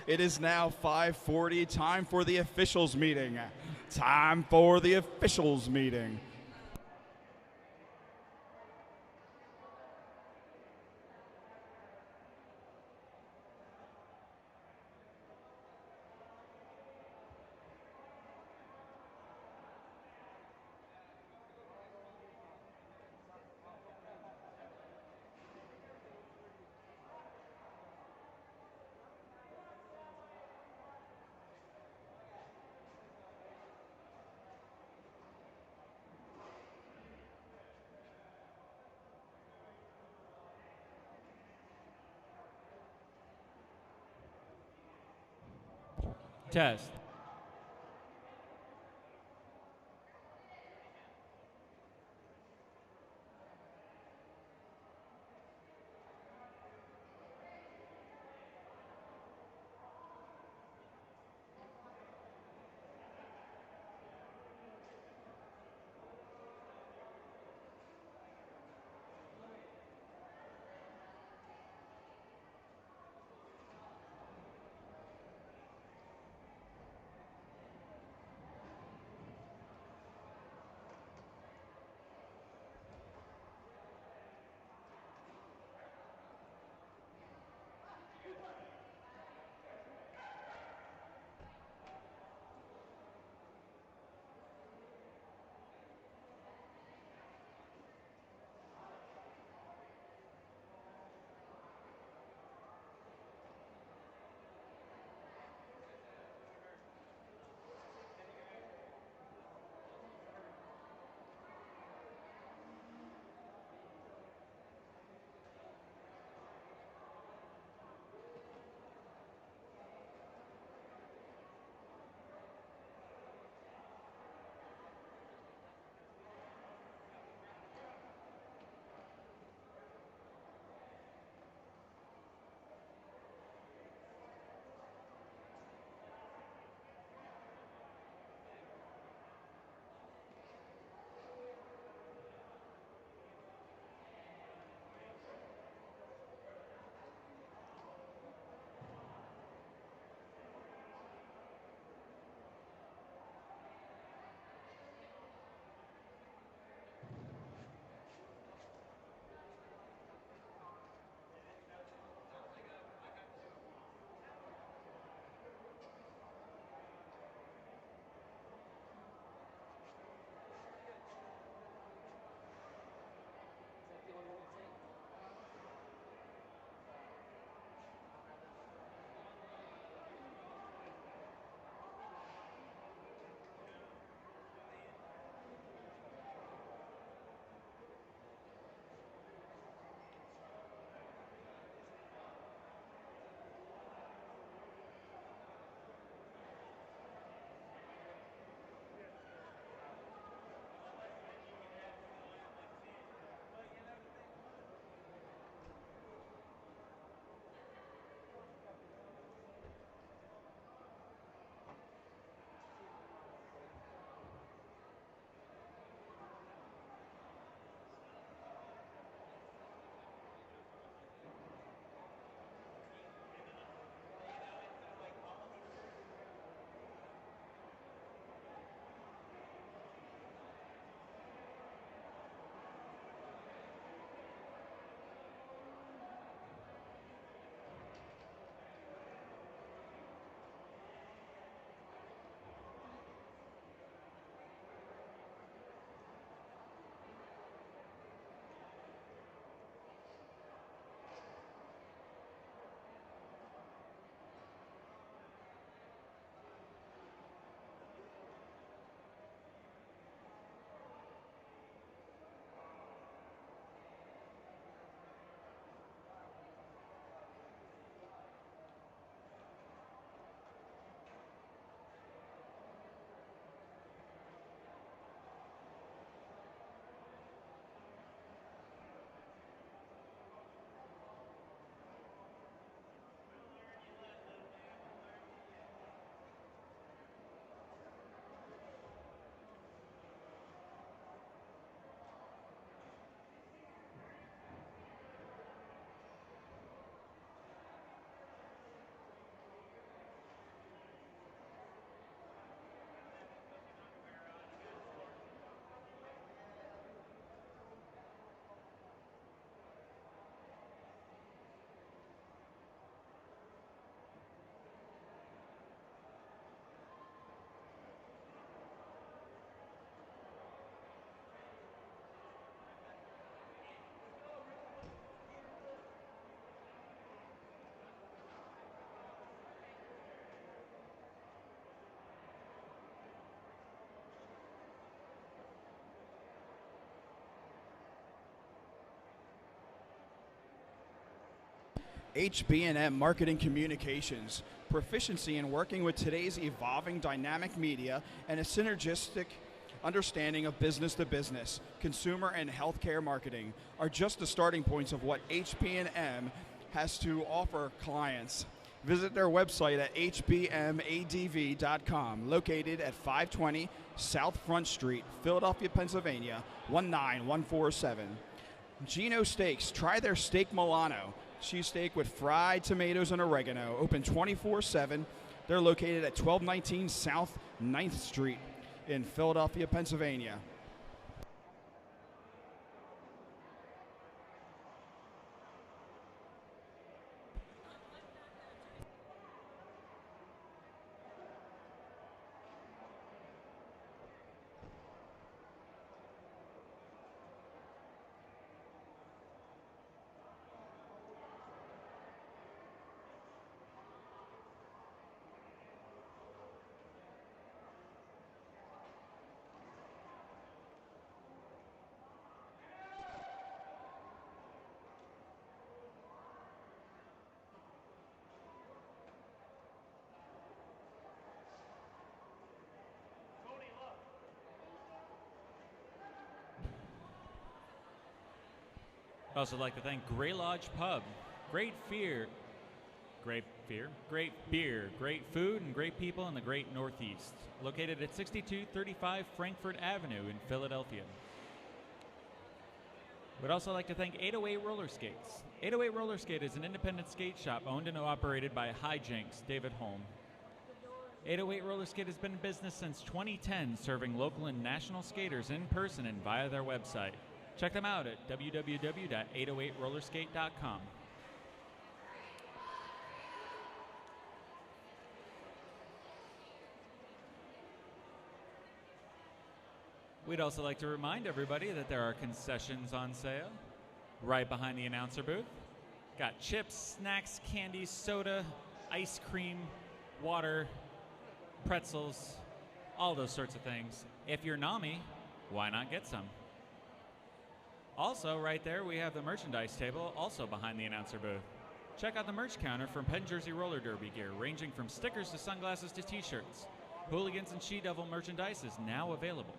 It is now 5:40, time for the officials meeting. Time for the officials meeting. Test. HB&M Marketing Communications, proficiency in working with today's evolving dynamic media and a synergistic understanding of business to business, consumer and healthcare marketing are just the starting points of what HB&M has to offer clients. Visit their website at hbmadv.com, located at 520 South Front Street, Philadelphia, Pennsylvania, 19147. Gino Steaks, try their Steak Milano, cheesesteak with fried tomatoes and oregano, open 24/7. They're located at 1219 South 9th Street in Philadelphia, Pennsylvania. I'd also like to thank Grey Lodge Pub. Great beer, great beer, great food, and great people in the great Northeast. Located at 6235 Frankfurt Avenue in Philadelphia. We'd also like to thank 808 Roller Skates. 808 Roller Skate is an independent skate shop owned and operated by Hijinks David Holm. 808 Roller Skate has been in business since 2010, serving local and national skaters in person and via their website. Check them out at www.808rollerskate.com. We'd also like to remind everybody that there are concessions on sale right behind the announcer booth. Got chips, snacks, candy, soda, ice cream, water, pretzels, all those sorts of things. If you're NAMI, why not get some? Also, right there, we have the merchandise table, also behind the announcer booth. Check out the merch counter from Penn Jersey Roller Derby gear, ranging from stickers to sunglasses to t-shirts. Hooligans and She-Devil merchandise is now available.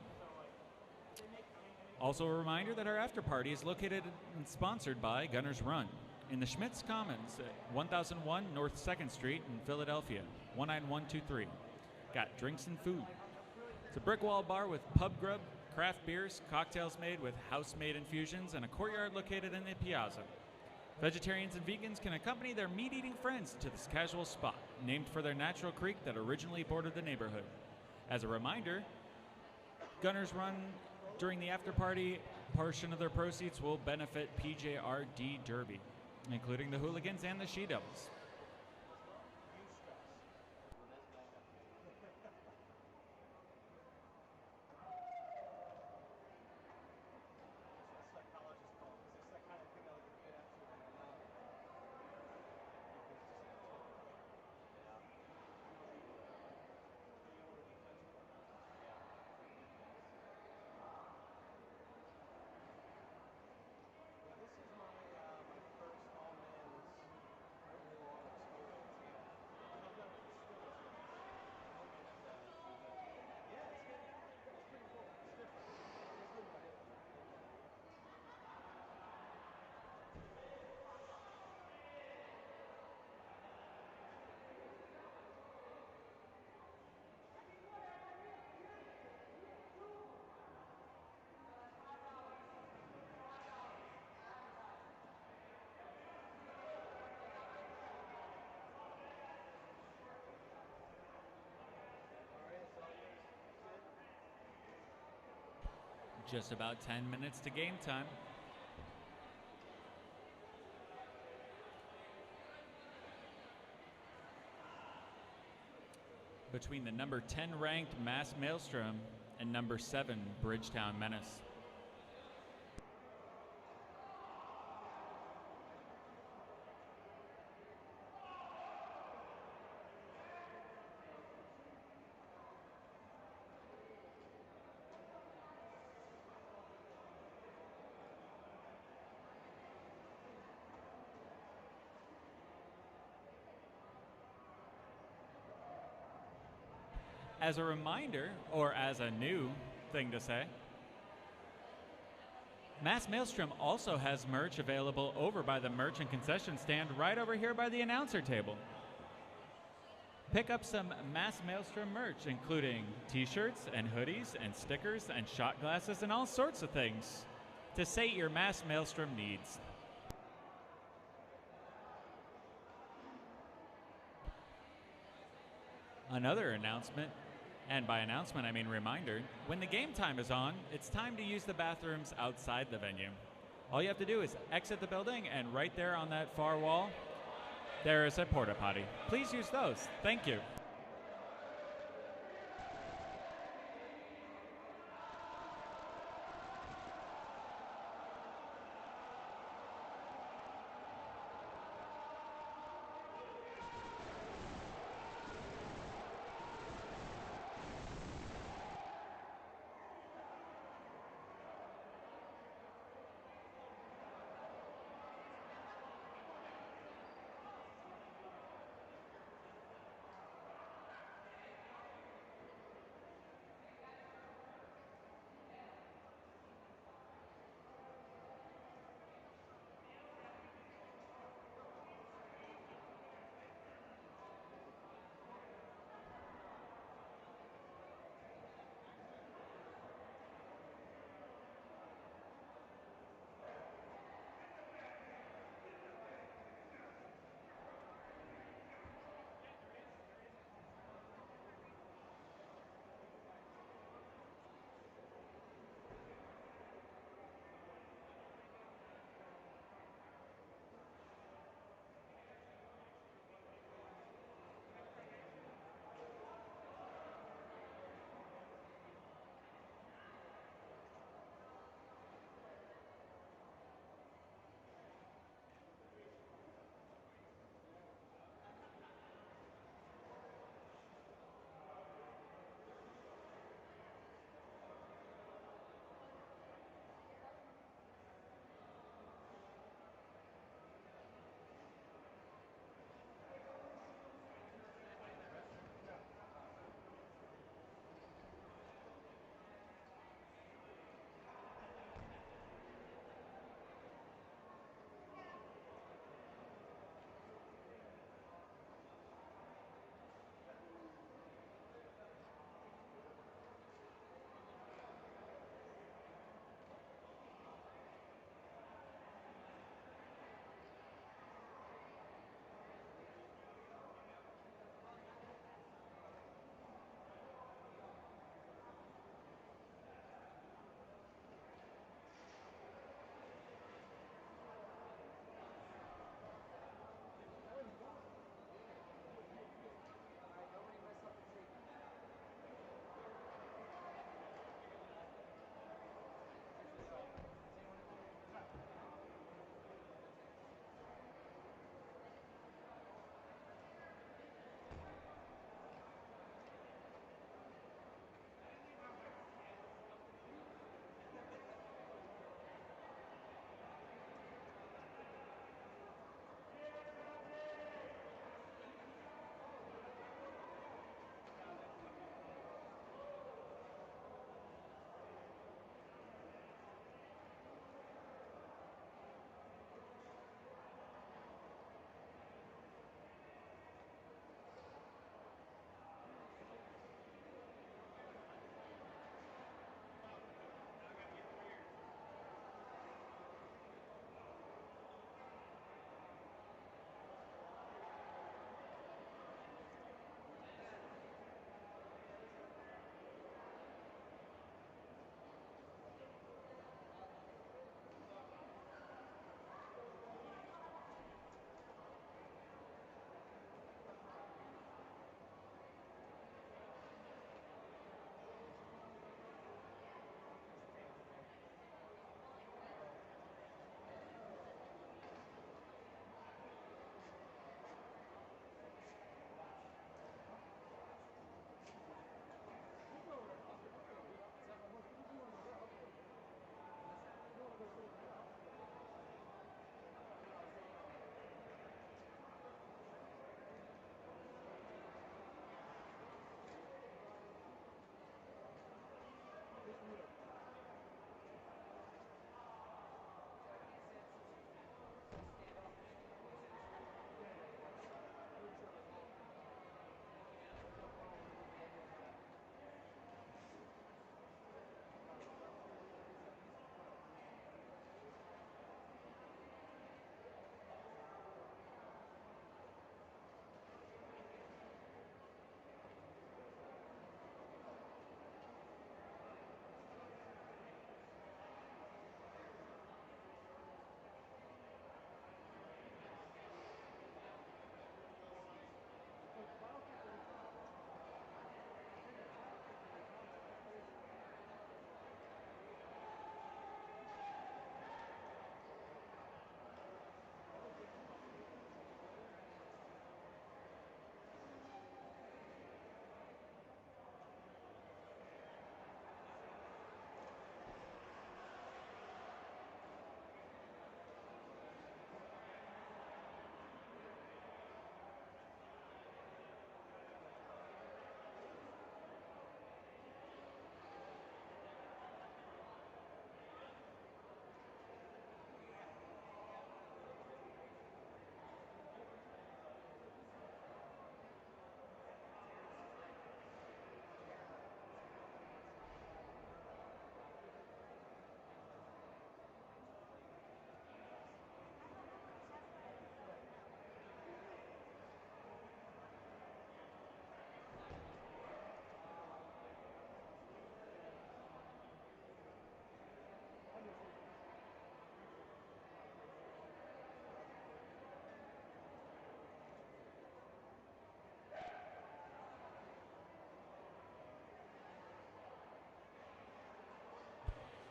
Also a reminder that our after party is located and sponsored by Gunner's Run in the Schmitz Commons at 1001 North 2nd Street in Philadelphia, 19123. Got drinks and food. It's a brick wall bar with pub grub, craft beers, cocktails made with house-made infusions, and a courtyard located in the piazza. Vegetarians and vegans can accompany their meat-eating friends to this casual spot, named for their natural creek that originally bordered the neighborhood. As a reminder, Gunners Run during the after-party portion of their proceeds will benefit PJRD Derby, including the Hooligans and the She-Devils. Just about 10 minutes to game time. Between the number 10 ranked Maelstrom and number 7 Bridgetown Menace. As a reminder, or as a new thing to say, Maelstrom also has merch available over by the merch and concession stand right over here by the announcer table. Pick up some Maelstrom merch, including t-shirts and hoodies and stickers and shot glasses and all sorts of things to sate your Maelstrom needs. Another announcement, and by announcement I mean reminder, when the game time is on, it's time to use the bathrooms outside the venue. All you have to do is exit the building, and right there on that far wall, there is a porta potty. Please use those. Thank you.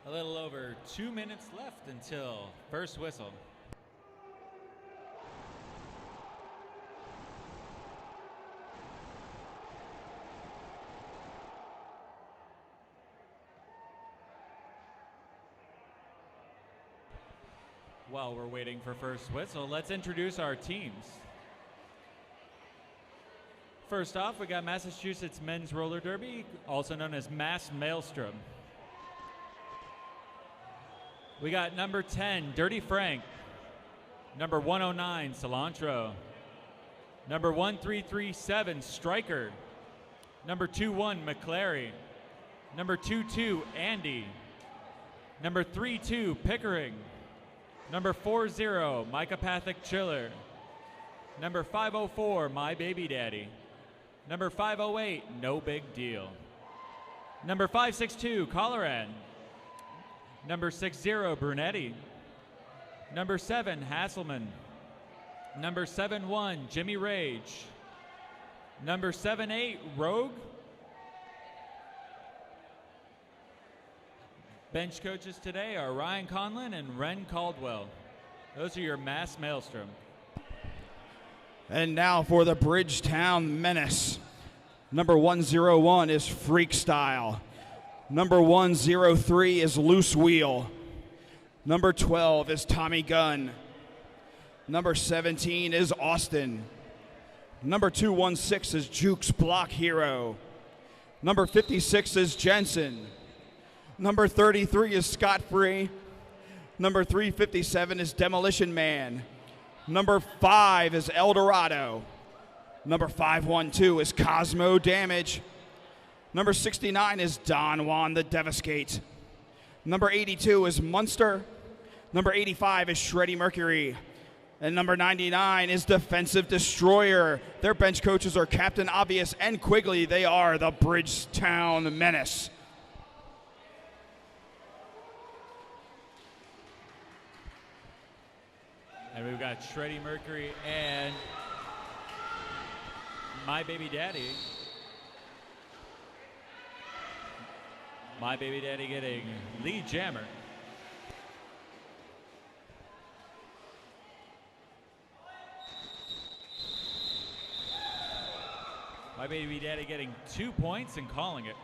A little over 2 minutes left until first whistle. While we're waiting for first whistle, let's introduce our teams. First off, we got Massachusetts Men's Roller Derby, also known as Maelstrom. We got number 10, Dirty Frank. Number 109, Cilantro. Number 1337, Striker. Number 21, McClary. Number 22, Andy. Number 32, Pickering. Number 40, Mycopathic Chiller. Number 504, My Baby Daddy. Number 508, No Big Deal. Number 562, Colorad. Number 60, Brunetti. Number 7, Hasselman. Number 71, Jimmy Rage. Number 78, Rogue. Bench coaches today are Ryan Conlin and Ren Caldwell. Those are your Mass Maelstrom. And now for the Bridgetown Menace. Number 101 is Freak Style. Number 103 is Loose Wheel. Number 12 is Tommy Gunn. Number 17 is Austin. Number 216 is Jukes Block Hero. Number 56 is Jensen. Number 33 is Scott Free. Number 357 is Demolition Man. Number 5 is El Dorado. Number 512 is Cosmo Damage. Number 69 is Don Juan the Devastate. Number 82 is Munster. Number 85 is Shreddy Mercury. And number 99 is Defensive Destroyer. Their bench coaches are Captain Obvious and Quigley. They are the Bridgetown Menace. And we've got Shreddy Mercury and My Baby Daddy. My Baby Daddy getting lead jammer. My Baby Daddy getting 2 points and calling it.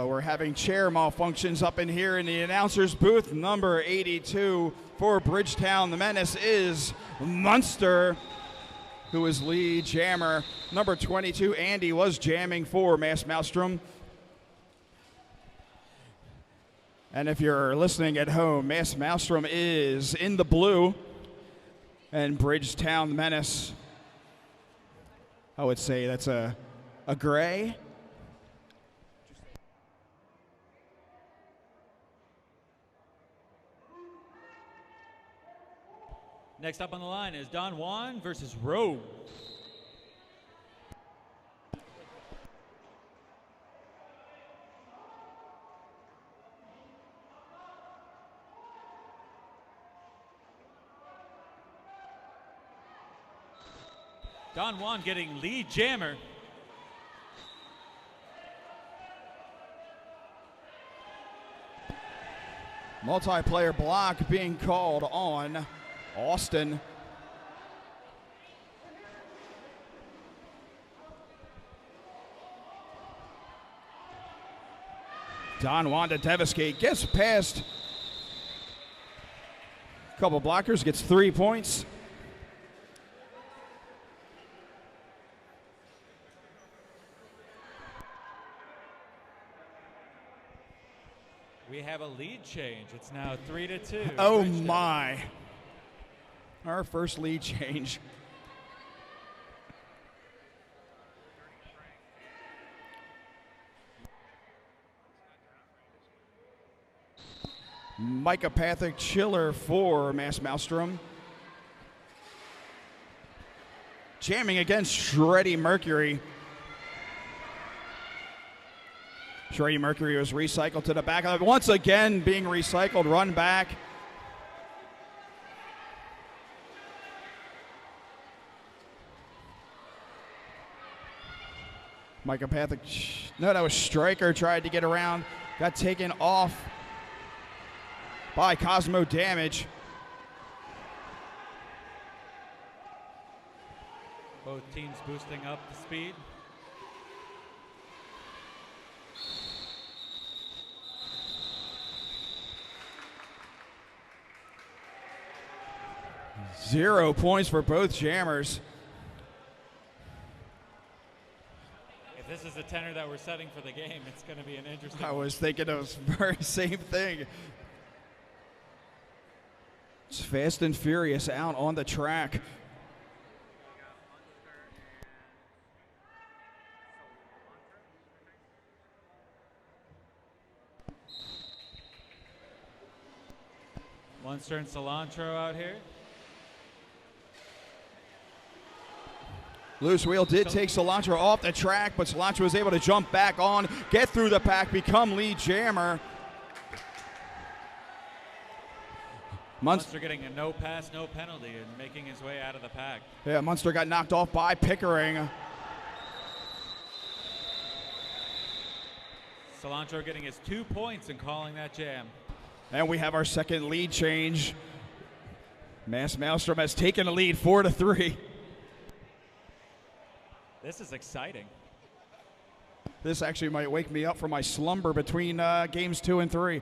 We're having chair malfunctions up in here in the announcer's booth. Number 82 for Bridgetown the Menace is Munster, who is lead jammer. Number 22, Andy, was jamming for Maelstrom. And if you're listening at home, Maelstrom is in the blue, and Bridgetown the Menace, I would say that's a gray. Next up on the line is Don Juan versus Rogue. Don Juan getting lead jammer. Multiplayer block being called on Austin. Don Juan to Devastate, gets past a couple blockers, gets 3 points. We have a lead change. It's now 3-2. Oh my. Our first lead change. Mycopathic Chiller for Maelstrom. Jamming against Shreddy Mercury. Shreddy Mercury was recycled to the back of it. Once again being recycled, run back. Mycopathic, no, that was Striker, tried to get around. Got taken off by Cosmo Damage. Both teams boosting up the speed. Zero points for both jammers. If this is the tenor that we're setting for the game, it's going to be an interesting I was thinking of the very same thing. It's Fast and Furious out on the track. Munster and Cilantro out here. Loose Wheel did take Cilantro off the track, but Cilantro was able to jump back on, get through the pack, become lead jammer. Munster getting a no pass, no penalty, and making his way out of the pack. Yeah, Munster got knocked off by Pickering. Cilantro getting his 2 points and calling that jam. And we have our second lead change. Maelstrom has taken the lead 4-3. This is exciting. This actually might wake me up from my slumber between games 2 and 3.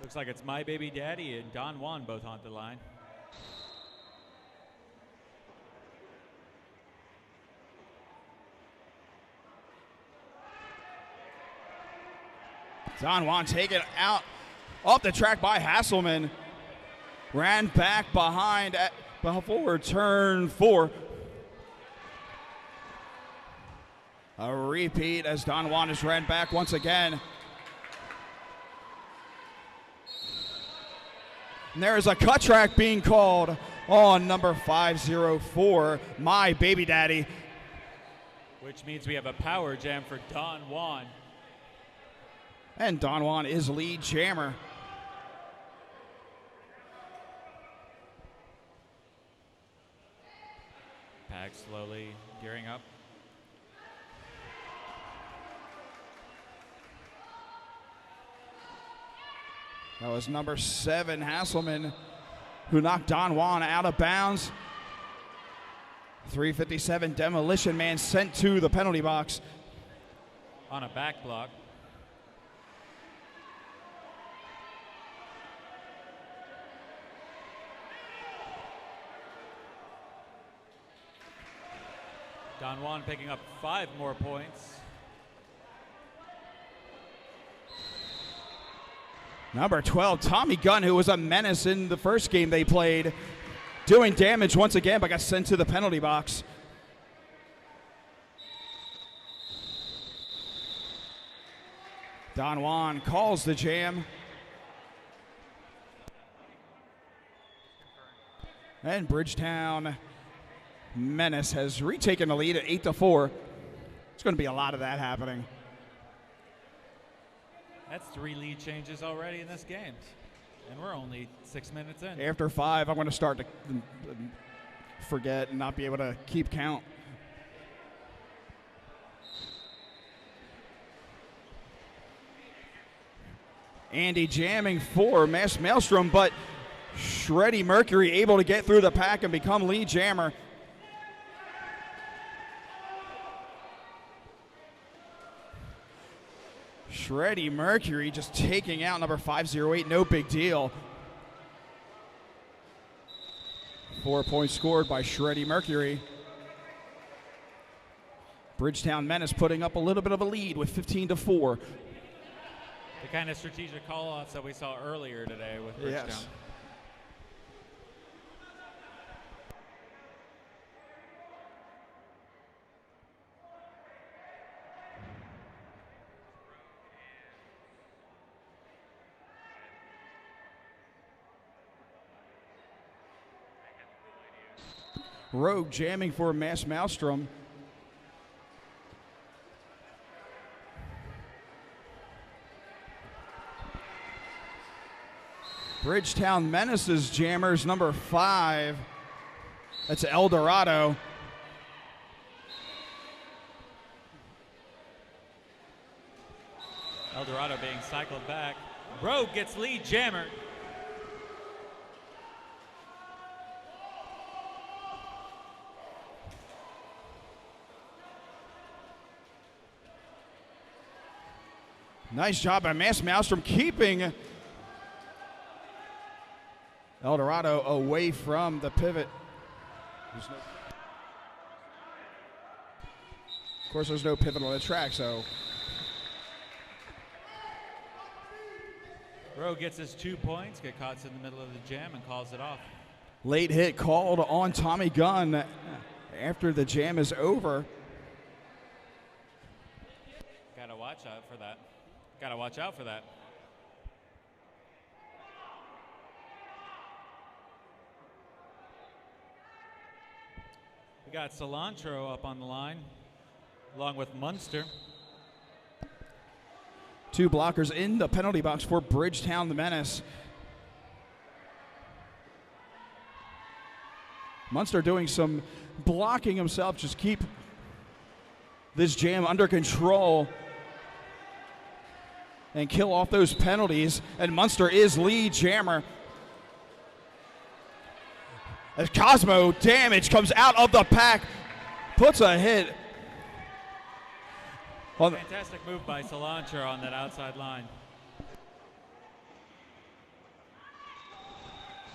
Looks like it's My Baby Daddy and Don Juan both on the line. Don Juan taken out off the track by Hasselman. Ran back behind before turn 4. A repeat as Don Juan is ran back once again. And there is a cut track being called on number 504, My Baby Daddy. Which means we have a power jam for Don Juan. And Don Juan is lead jammer. Pack slowly gearing up. That was number 7, Hasselman, who knocked Don Juan out of bounds. 357 Demolition Man sent to the penalty box. On a back block. Don Juan picking up 5 more points. Number 12, Tommy Gunn, who was a menace in the first game they played, doing damage once again, but got sent to the penalty box. Don Juan calls the jam. And Bridgetown Menace has retaken the lead at 8-4. It's going to be a lot of that happening. That's 3 lead changes already in this game. And we're only 6 minutes in. After 5, I'm going to start to forget and not be able to keep count. Andy jamming for Maelstrom, but Shreddy Mercury able to get through the pack and become lead jammer. Shreddy Mercury just taking out number 508, no big deal. 4 points scored by Shreddy Mercury. Bridgetown Menace putting up a little bit of a lead with 15-4. The kind of strategic call-offs that we saw earlier today with Bridgetown. Yes. Rogue jamming for Maelstrom. Bridgetown Menace's jammers number 5. That's El Dorado. El Dorado being cycled back. Rogue gets lead jammer. Nice job by Maelstrom keeping El Dorado away from the pivot. Of course, there's no pivot on the track, so. Rogue gets his 2 points, get caught in the middle of the jam and calls it off. Late hit called on Tommy Gunn after the jam is over. Gotta watch out for that. Gotta watch out for that. We got Cilantro up on the line, along with Munster. 2 blockers in the penalty box for Bridgetown the Menace. Munster doing some blocking himself, just keep this jam under control and kill off those penalties. And Munster is lead jammer. As Cosmo Damage comes out of the pack, puts a hit. Fantastic move by Cilantro on that outside line.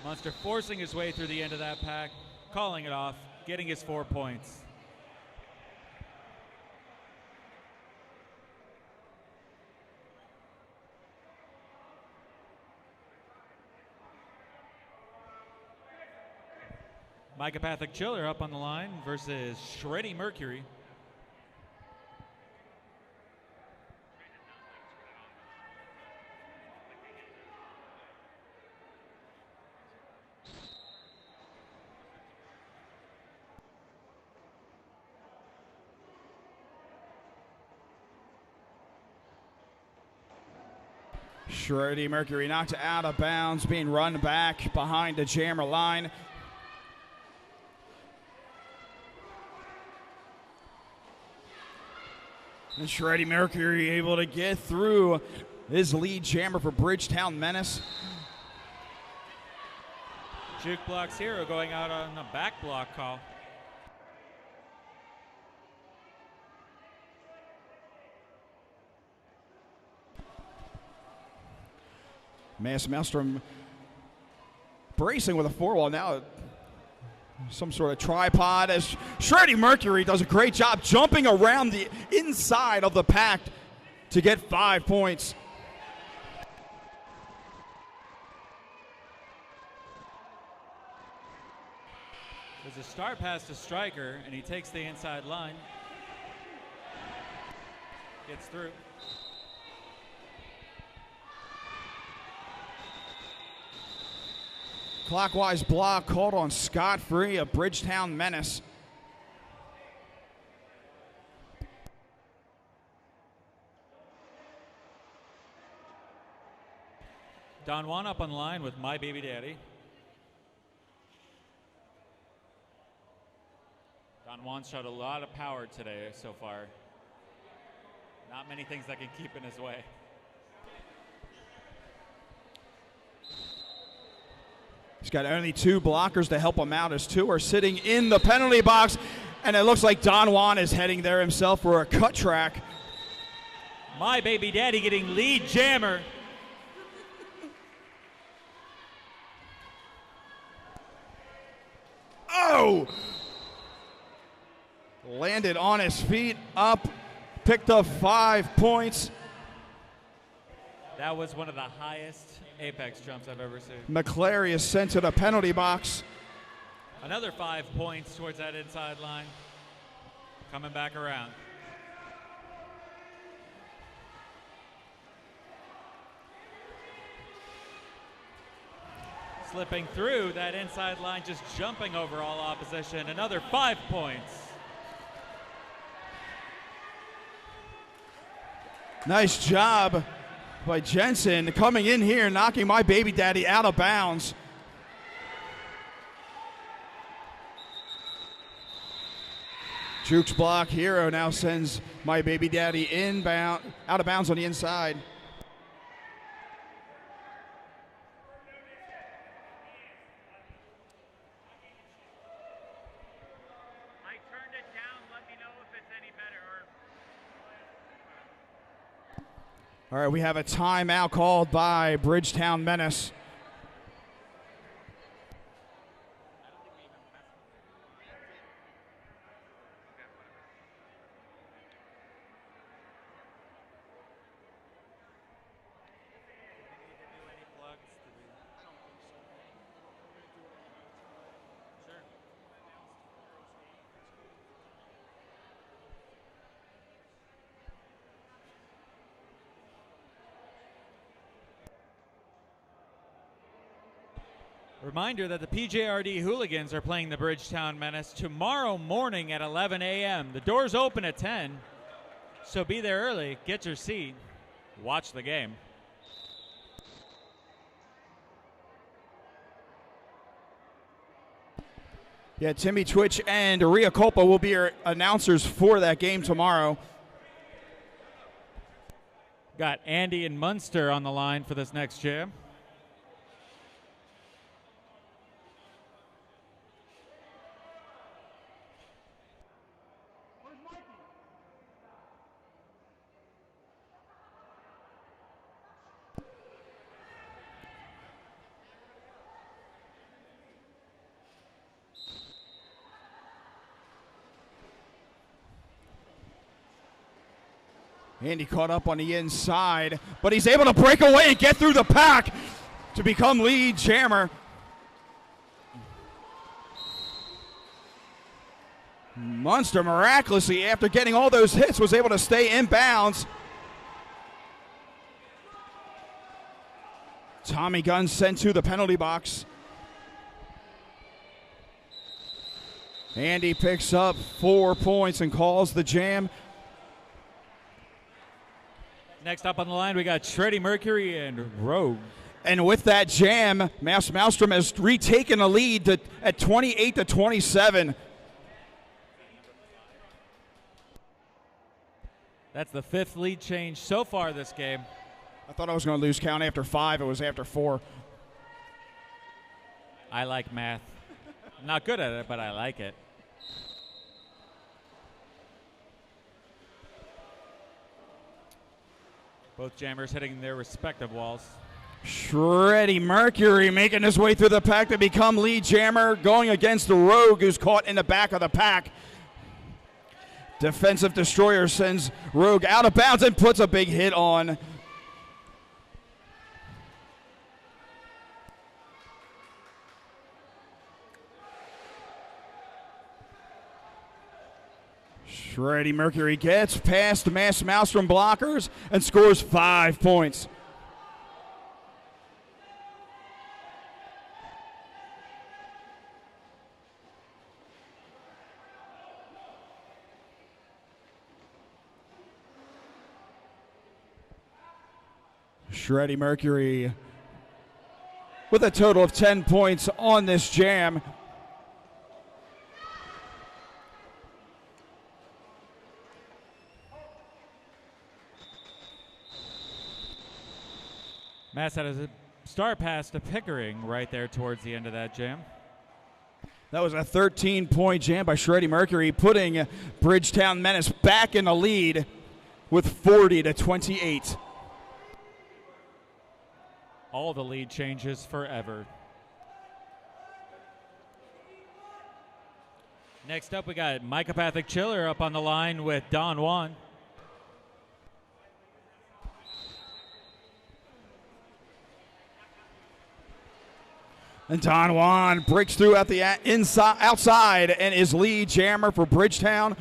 Munster forcing his way through the end of that pack, calling it off, getting his 4 points. Mycopathic Chiller up on the line versus Shreddy Mercury. Shreddy Mercury knocked out of bounds, being run back behind the jammer line. And Shreddy Mercury able to get through his lead jammer for Bridgetown Menace. Juke Block's hero going out on a back block call. Maelstrom bracing with a 4-wall now. Some sort of tripod as Shreddy Mercury does a great job jumping around the inside of the pack to get 5 points. There's a star pass to Striker, and he takes the inside line. Gets through. Clockwise block called on Scott Free of Bridgetown Menace. Don Juan up on the line with My Baby Daddy. Don Juan showed a lot of power today so far. Not many things that can keep in his way. He's got only 2 blockers to help him out as 2 are sitting in the penalty box. And it looks like Don Juan is heading there himself for a cut track. My Baby Daddy getting lead jammer. Oh! Landed on his feet, up, picked up 5 points. That was one of the highest apex jumps I've ever seen. McClary is sent to the penalty box. Another 5 points towards that inside line. Coming back around. slipping through that inside line, just jumping over all opposition. Another 5 points. Nice job by Jensen coming in here, knocking my baby daddy out of bounds. Juke's block hero now sends my baby daddy out of bounds on the inside. I turned it down. Let me know if it's any better. All right, we have a timeout called by Bridgetown Menace. Reminder that the PJRD Hooligans are playing the Bridgetown Menace tomorrow morning at 11 a.m. The doors open at 10, so be there early, get your seat, watch the game. Yeah, Timmy Twitch and Ria Culpa will be our announcers for that game tomorrow. Got Andy and Munster on the line for this next jam. Andy caught up on the inside, but he's able to break away and get through the pack to become lead jammer. Munster miraculously, after getting all those hits, was able to stay in bounds. Tommy Gunn sent to the penalty box. Andy picks up 4 points and calls the jam. Next up on the line, we got Shreddy Mercury and Rogue. And with that jam, Maelstrom has retaken a lead at 28-27. That's the 5th lead change so far this game. I thought I was going to lose count after 5. It was after 4. I like math. I'm not good at it, but I like it. Both jammers hitting their respective walls. Shreddy Mercury making his way through the pack to become lead jammer, going against the Rogue, who's caught in the back of the pack. Defensive Destroyer sends Rogue out of bounds and puts a big hit on. Shreddy Mercury gets past Maelstrom blockers and scores 5 points. Shreddy Mercury with a total of 10 points on this jam. Mass had a star pass to Pickering right there towards the end of that jam. That was a 13-point jam by Shreddy Mercury, putting Bridgetown Menace back in the lead with 40-28. All the lead changes forever. Next up, we got Mycopathic Chiller up on the line with Don Juan. And Don Juan breaks through at the outside and is lead jammer for Bridgetown.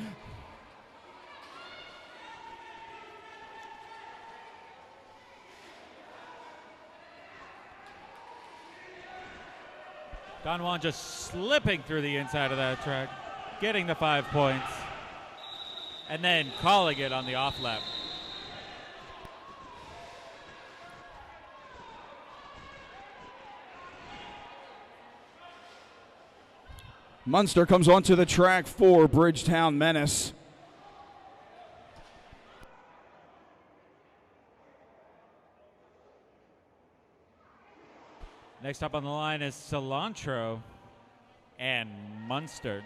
Don Juan just slipping through the inside of that track, getting the 5 points, and then calling it on the off lap. Munster comes onto the track for Bridgetown Menace. Next up on the line is Cilantro and Munster.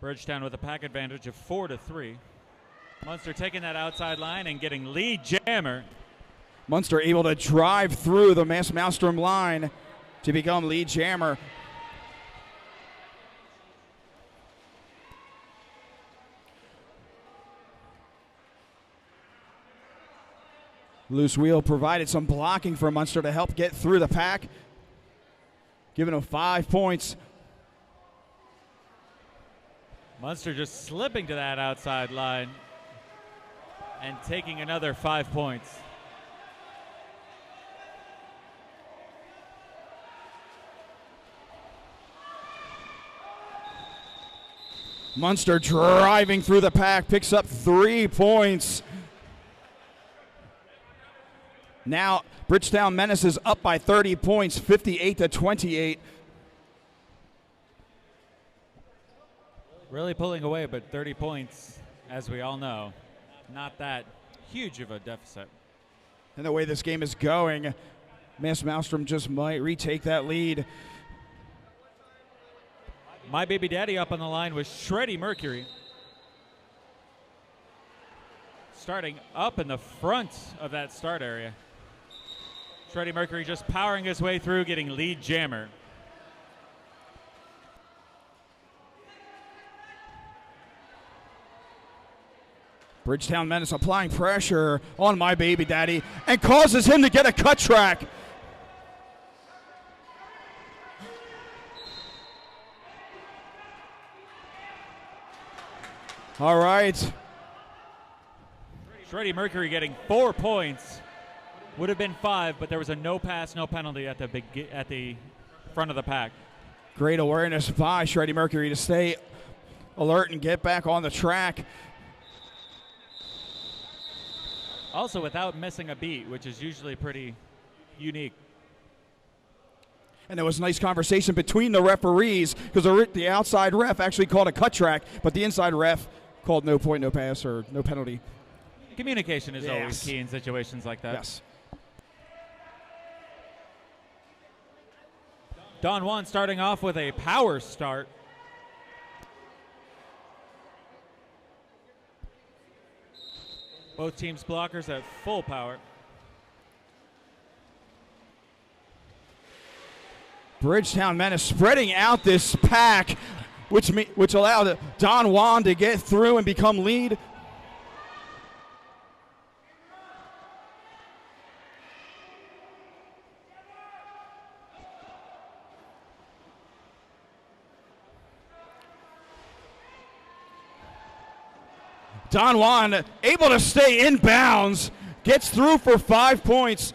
Bridgetown with a pack advantage of 4-3. Munster taking that outside line and getting lead jammer. Munster able to drive through the Maelstrom line to become lead jammer. Loose wheel provided some blocking for Munster to help get through the pack, giving him 5 points. Munster just slipping to that outside line and taking another 5 points. Munster driving through the pack, picks up 3 points. Now, Bridgetown Menace is up by 30 points, 58-28. Really pulling away, but 30 points, as we all know, not that huge of a deficit. And the way this game is going, Maelstrom just might retake that lead. My Baby Daddy up on the line with Shreddy Mercury. Starting up in the front of that start area. Shreddy Mercury just powering his way through, getting lead jammer. Bridgetown Menace applying pressure on My Baby Daddy and causes him to get a cut track. All right. Shreddy Mercury getting 4 points. Would have been 5, but there was a no pass, no penalty at the front of the pack. Great awareness by Shreddy Mercury to stay alert and get back on the track. Also without missing a beat, which is usually pretty unique. And there was a nice conversation between the referees because the outside ref actually called a cut track, but the inside ref called no point, no pass, or no penalty. Communication is always key in situations like that. Yes. Don Juan starting off with a power start. Both teams' blockers at full power. Bridgetown Menace spreading out this pack, which allowed Don Juan to get through and become lead. Don Juan able to stay in bounds, gets through for 5 points.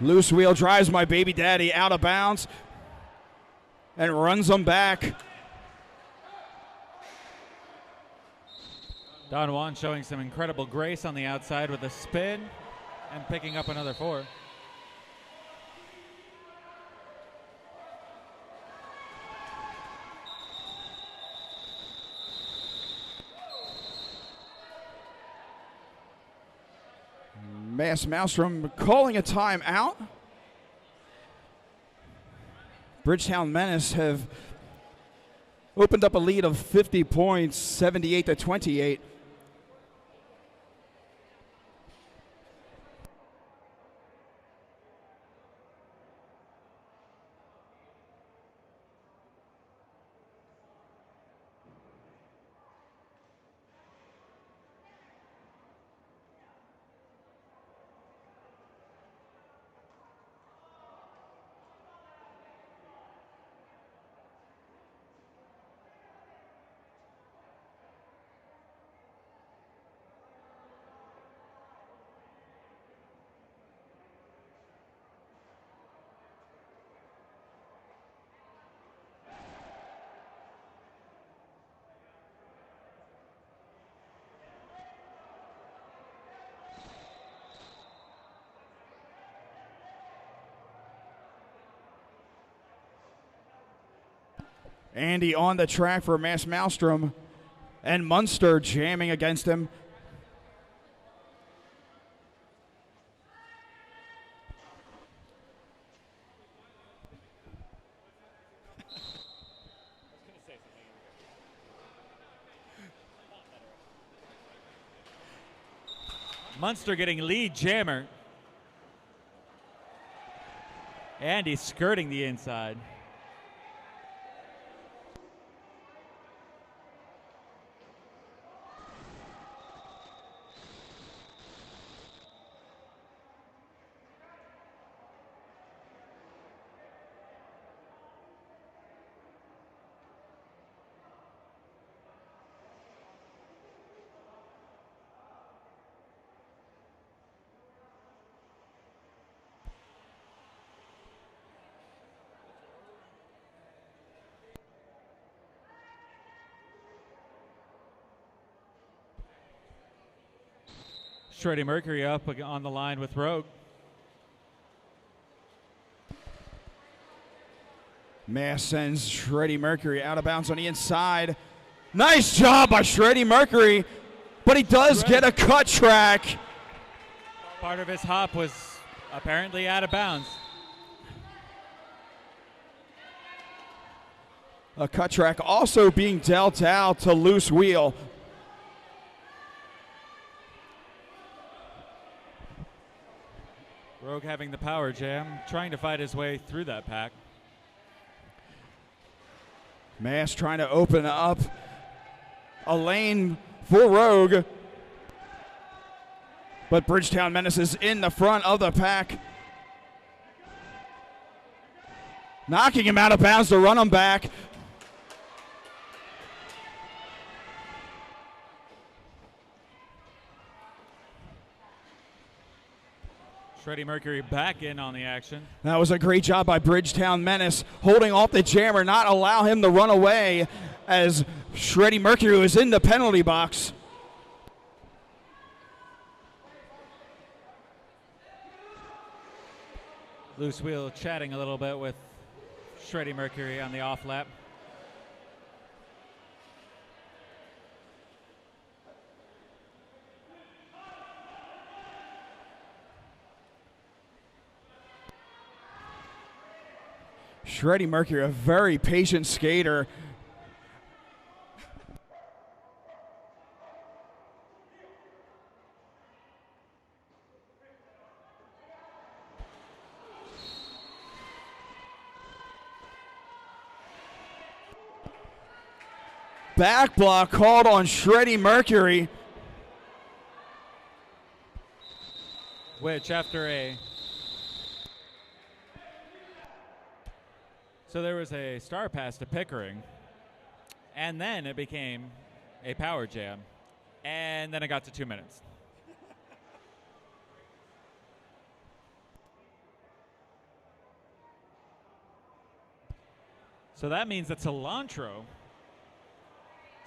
Loose wheel drives My Baby Daddy out of bounds and runs him back. Don Juan showing some incredible grace on the outside with a spin and picking up another 4. Maelstrom calling a timeout. Bridgetown Menace have opened up a lead of 50 points, 78-28. Andy on the track for Maelstrom, and Munster jamming against him. Munster getting lead jammer. Andy skirting the inside. Shreddy Mercury up on the line with Rogue. Mass sends Shreddy Mercury out of bounds on the inside. Nice job by Shreddy Mercury, but he does get a cut track. Part of his hop was apparently out of bounds. A cut track also being dealt out to Loose Wheel. Rogue having the power jam, trying to fight his way through that pack. Mass trying to open up a lane for Rogue. But Bridgetown Menace is in the front of the pack. Knocking him out of bounds to run him back. Shreddy Mercury back in on the action. That was a great job by Bridgetown Menace, holding off the jammer, not allow him to run away as Shreddy Mercury was in the penalty box. Loose Wheel chatting a little bit with Shreddy Mercury on the off lap. Shreddy Mercury, a very patient skater. Back block called on Shreddy Mercury. Which after So there was a star pass to Pickering, and then it became a power jam, and then it got to 2 minutes. So that means that Cilantro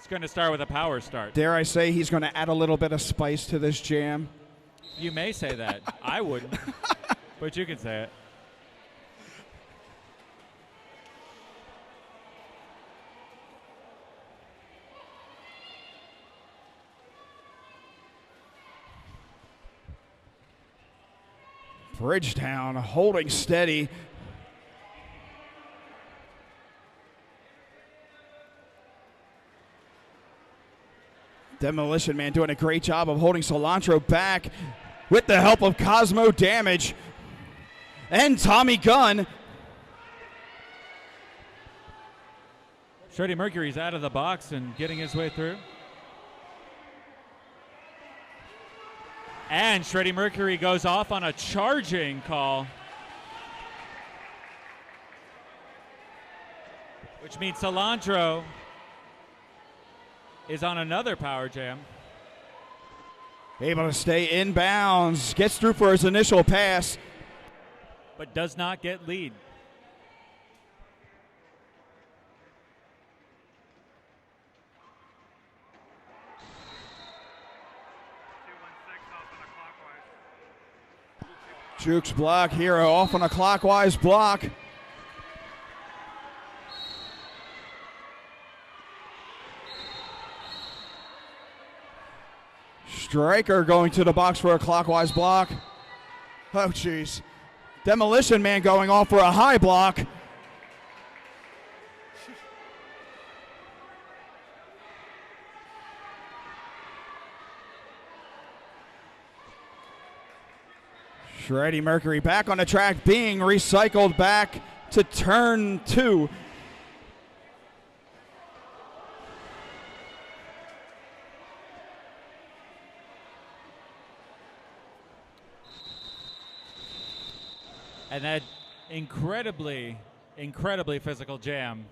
is going to start with a power start. Dare I say he's going to add a little bit of spice to this jam? You may say that. I wouldn't, but you can say it. Bridgetown holding steady. Demolition Man doing a great job of holding Cilantro back with the help of Cosmo Damage and Tommy Gunn. Shreddy Mercury's out of the box and getting his way through. And Shreddy Mercury goes off on a charging call, which means Cilantro is on another power jam. Able to stay inbounds, gets through for his initial pass, but does not get lead. Jukes block, Hero off on a clockwise block. Striker going to the box for a clockwise block. Oh, jeez. Demolition Man going off for a high block. Shreddy Mercury back on the track, being recycled back to turn 2. And that incredibly physical jam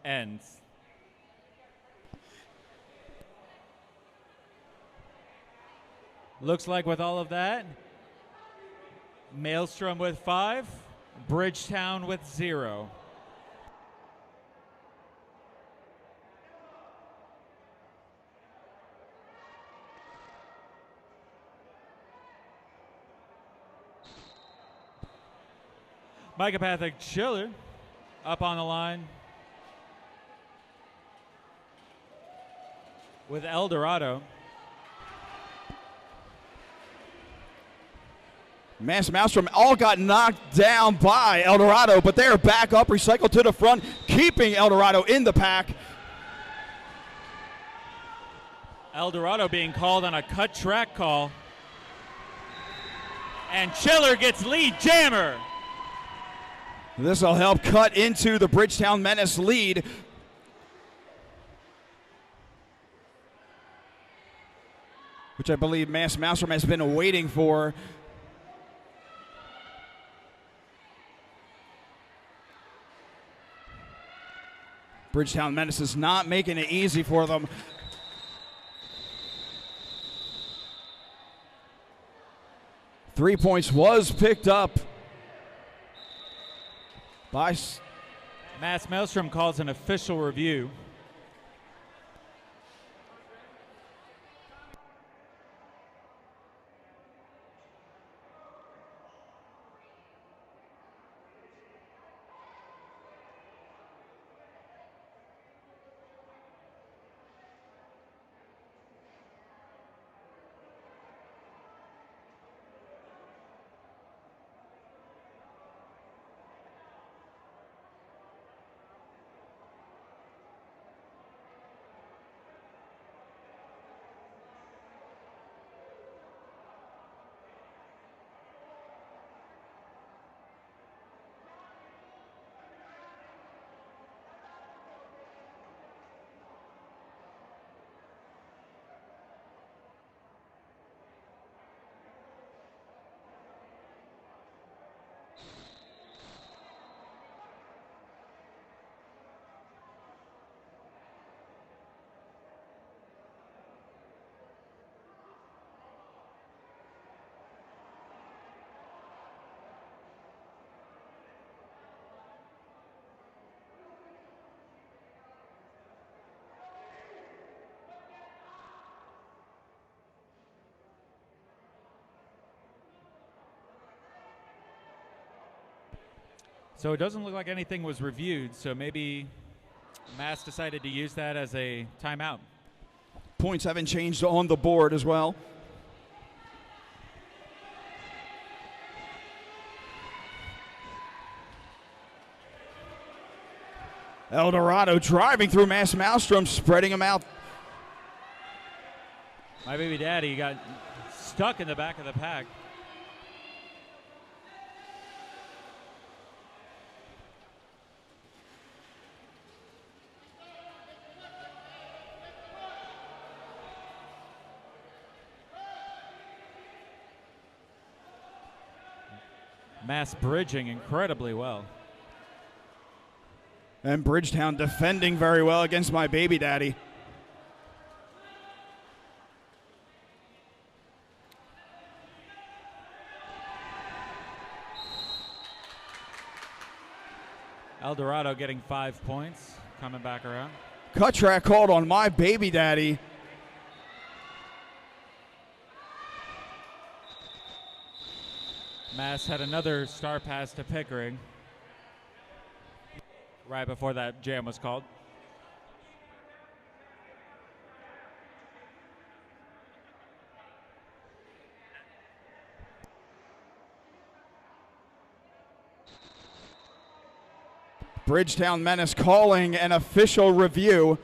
ends. Looks like with all of that, Maelstrom with 5, Bridgetown with 0. Mycopathic Chiller up on the line with El Dorado. Maelstrom all got knocked down by El Dorado, but they're back up, recycled to the front, keeping El Dorado in the pack. El Dorado being called on a cut track call. And Chiller gets lead jammer. This will help cut into the Bridgetown Menace lead. Which I believe Maelstrom has been waiting for. Bridgetown Menace is not making it easy for them. Three points was picked up by Maelstrom calls an official review. So it doesn't look like anything was reviewed, so maybe Mass decided to use that as a timeout. Points haven't changed on the board as well. El Dorado driving through Maelstrom, spreading them out. My Baby Daddy got stuck in the back of the pack. Mass bridging incredibly well. And Bridgetown defending very well against My Baby Daddy. El Dorado getting 5 points, coming back around. Cut track called on My Baby Daddy. Mass had another star pass to Pickering right before that jam was called. Bridgetown Menace calling an official review.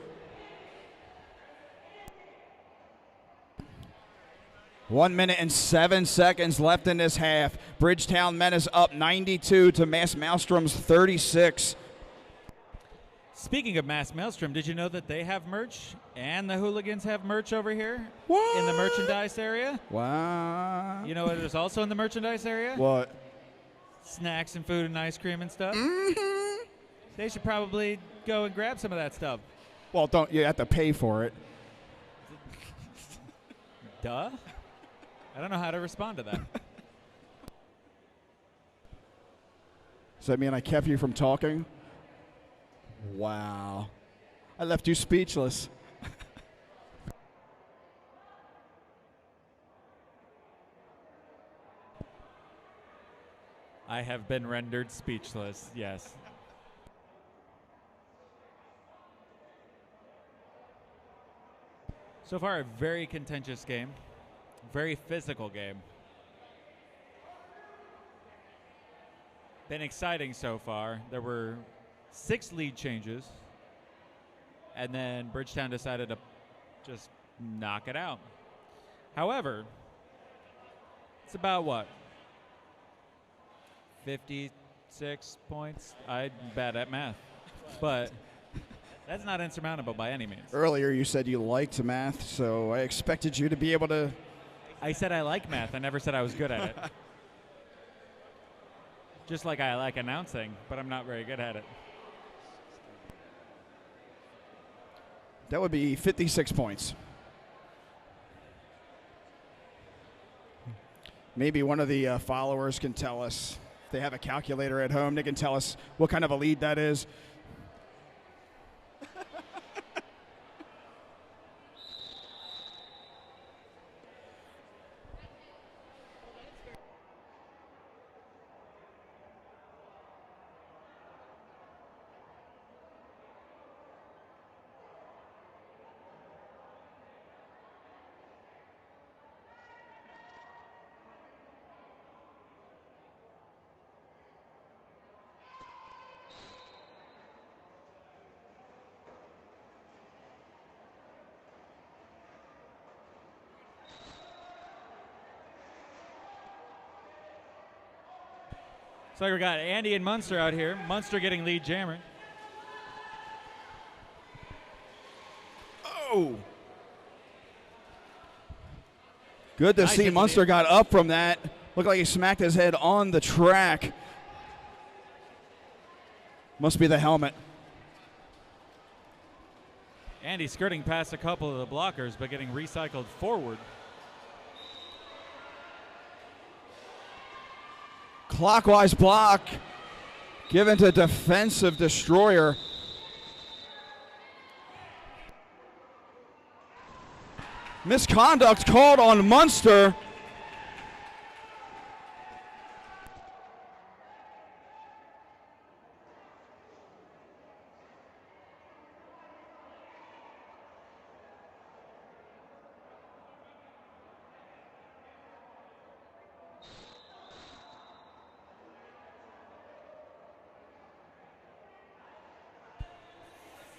1 minute and 7 seconds left in this half. Bridgetown Menace up 92 to Maelstrom's 36. Speaking of Maelstrom, did you know that they have merch and the Hooligans have merch over here? What? In the merchandise area? Wow. You know what is also in the merchandise area? What? Snacks and food and ice cream and stuff. Mm-hmm. They should probably go and grab some of that stuff. Well, don't you have to pay for it? Duh. I don't know how to respond to that. Does that mean I kept you from talking? Wow. I left you speechless. I have been rendered speechless, yes. So far, a very contentious game, very physical game. Been exciting so far. There were 6 lead changes, and then Bridgetown decided to just knock it out. However, it's about what? 56 points? I'm bad at math, but that's not insurmountable by any means. Earlier you said you liked math, so I expected you to be able to... I said I like math. I never said I was good at it. Just like I like announcing, but I'm not very good at it. That would be 56 points. Maybe one of the followers can tell us. If they have a calculator at home, they can tell us what kind of a lead that is. So we got Andy and Munster out here. Munster getting lead jammer. Oh! Good to Nice see hit to Munster the- got up from that. Looked like he smacked his head on the track. Must be the helmet. Andy skirting past a couple of the blockers, but getting recycled forward. Clockwise block given to defensive destroyer. Misconduct called on Munster.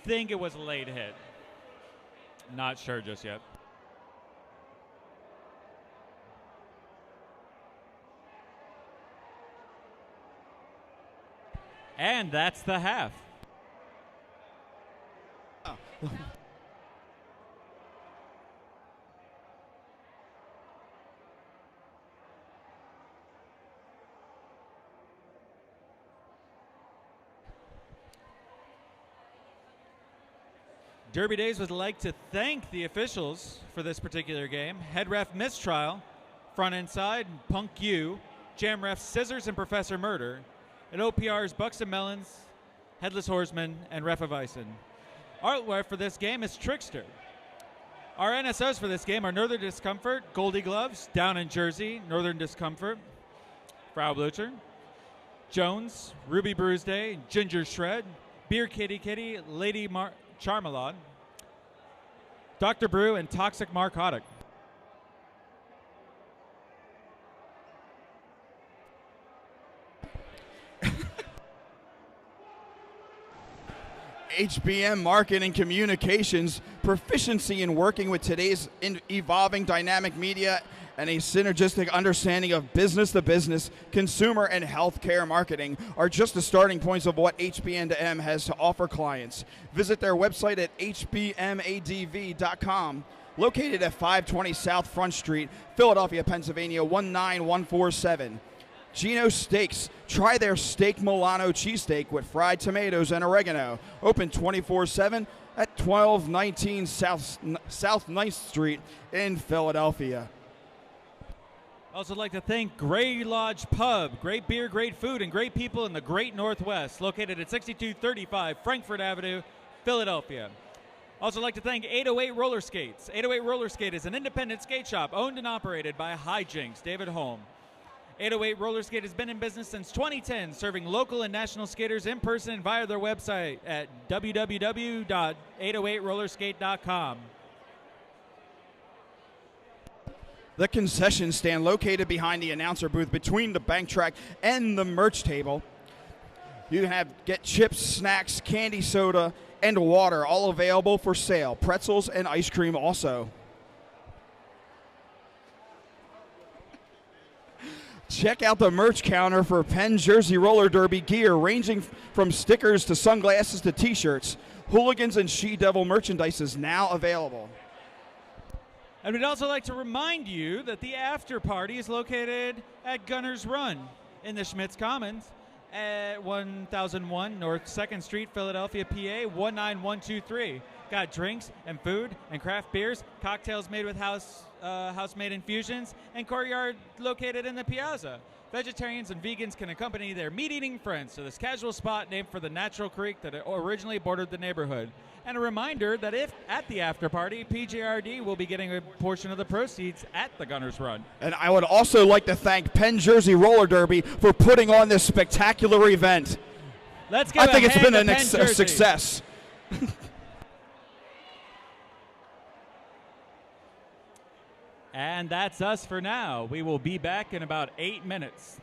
Think it was a late hit. Not sure just yet. And that's the half. Oh. Derby Days would like to thank the officials for this particular game. Head ref Mistrial, Front Inside, Punk U, Jam Ref Scissors and Professor Murder, and OPR's Bucks and Melons, Headless Horseman, and Ref of Ison. Art ref for this game is Trickster. Our NSOs for this game are Northern Discomfort, Goldie Gloves, Down in Jersey, Northern Discomfort, Frau Blucher, Jones, Ruby Bruisday, Ginger Shred, Beer Kitty Kitty, Lady Charmelade, Dr. Brew, and Toxic Narcotic. HBM Marketing Communications, proficiency in working with today's evolving dynamic media and a synergistic understanding of business-to-business, consumer, and healthcare marketing are just the starting points of what HBM has to offer clients. Visit their website at hbmadv.com, located at 520 South Front Street, Philadelphia, Pennsylvania, 19147. Gino Steaks. Try their steak Milano cheesesteak with fried tomatoes and oregano. Open 24/7 at 1219 South 9th Street in Philadelphia. I'd also like to thank Gray Lodge Pub. Great beer, great food, and great people in the great Northwest. Located at 6235 Frankfort Avenue, Philadelphia. Also like to thank 808 Roller Skates. 808 Roller Skate is an independent skate shop owned and operated by Hijinks David Holm. 808 Roller Skate has been in business since 2010, serving local and national skaters in person via their website at www.808rollerskate.com. The concession stand located behind the announcer booth between the bank track and the merch table. You can get chips, snacks, candy soda, and water, all available for sale. Pretzels and ice cream also. Check out the merch counter for Penn Jersey Roller Derby gear, ranging from stickers to sunglasses to t-shirts. Hooligans and She-Devil merchandise is now available. And we'd also like to remind you that the after party is located at Gunner's Run in the Schmitz Commons at 1001 North 2nd Street, Philadelphia, PA 19123. Got drinks and food and craft beers, cocktails made with house-made infusions, and courtyard located in the piazza. Vegetarians and vegans can accompany their meat-eating friends to this casual spot named for the natural creek that originally bordered the neighborhood. And a reminder that if at the after party, PJRD will be getting a portion of the proceeds at the Gunner's Run. And I would also like to thank Penn Jersey Roller Derby for putting on this spectacular event. Let's give I think it's been a success. And that's us for now. We will be back in about 8 minutes.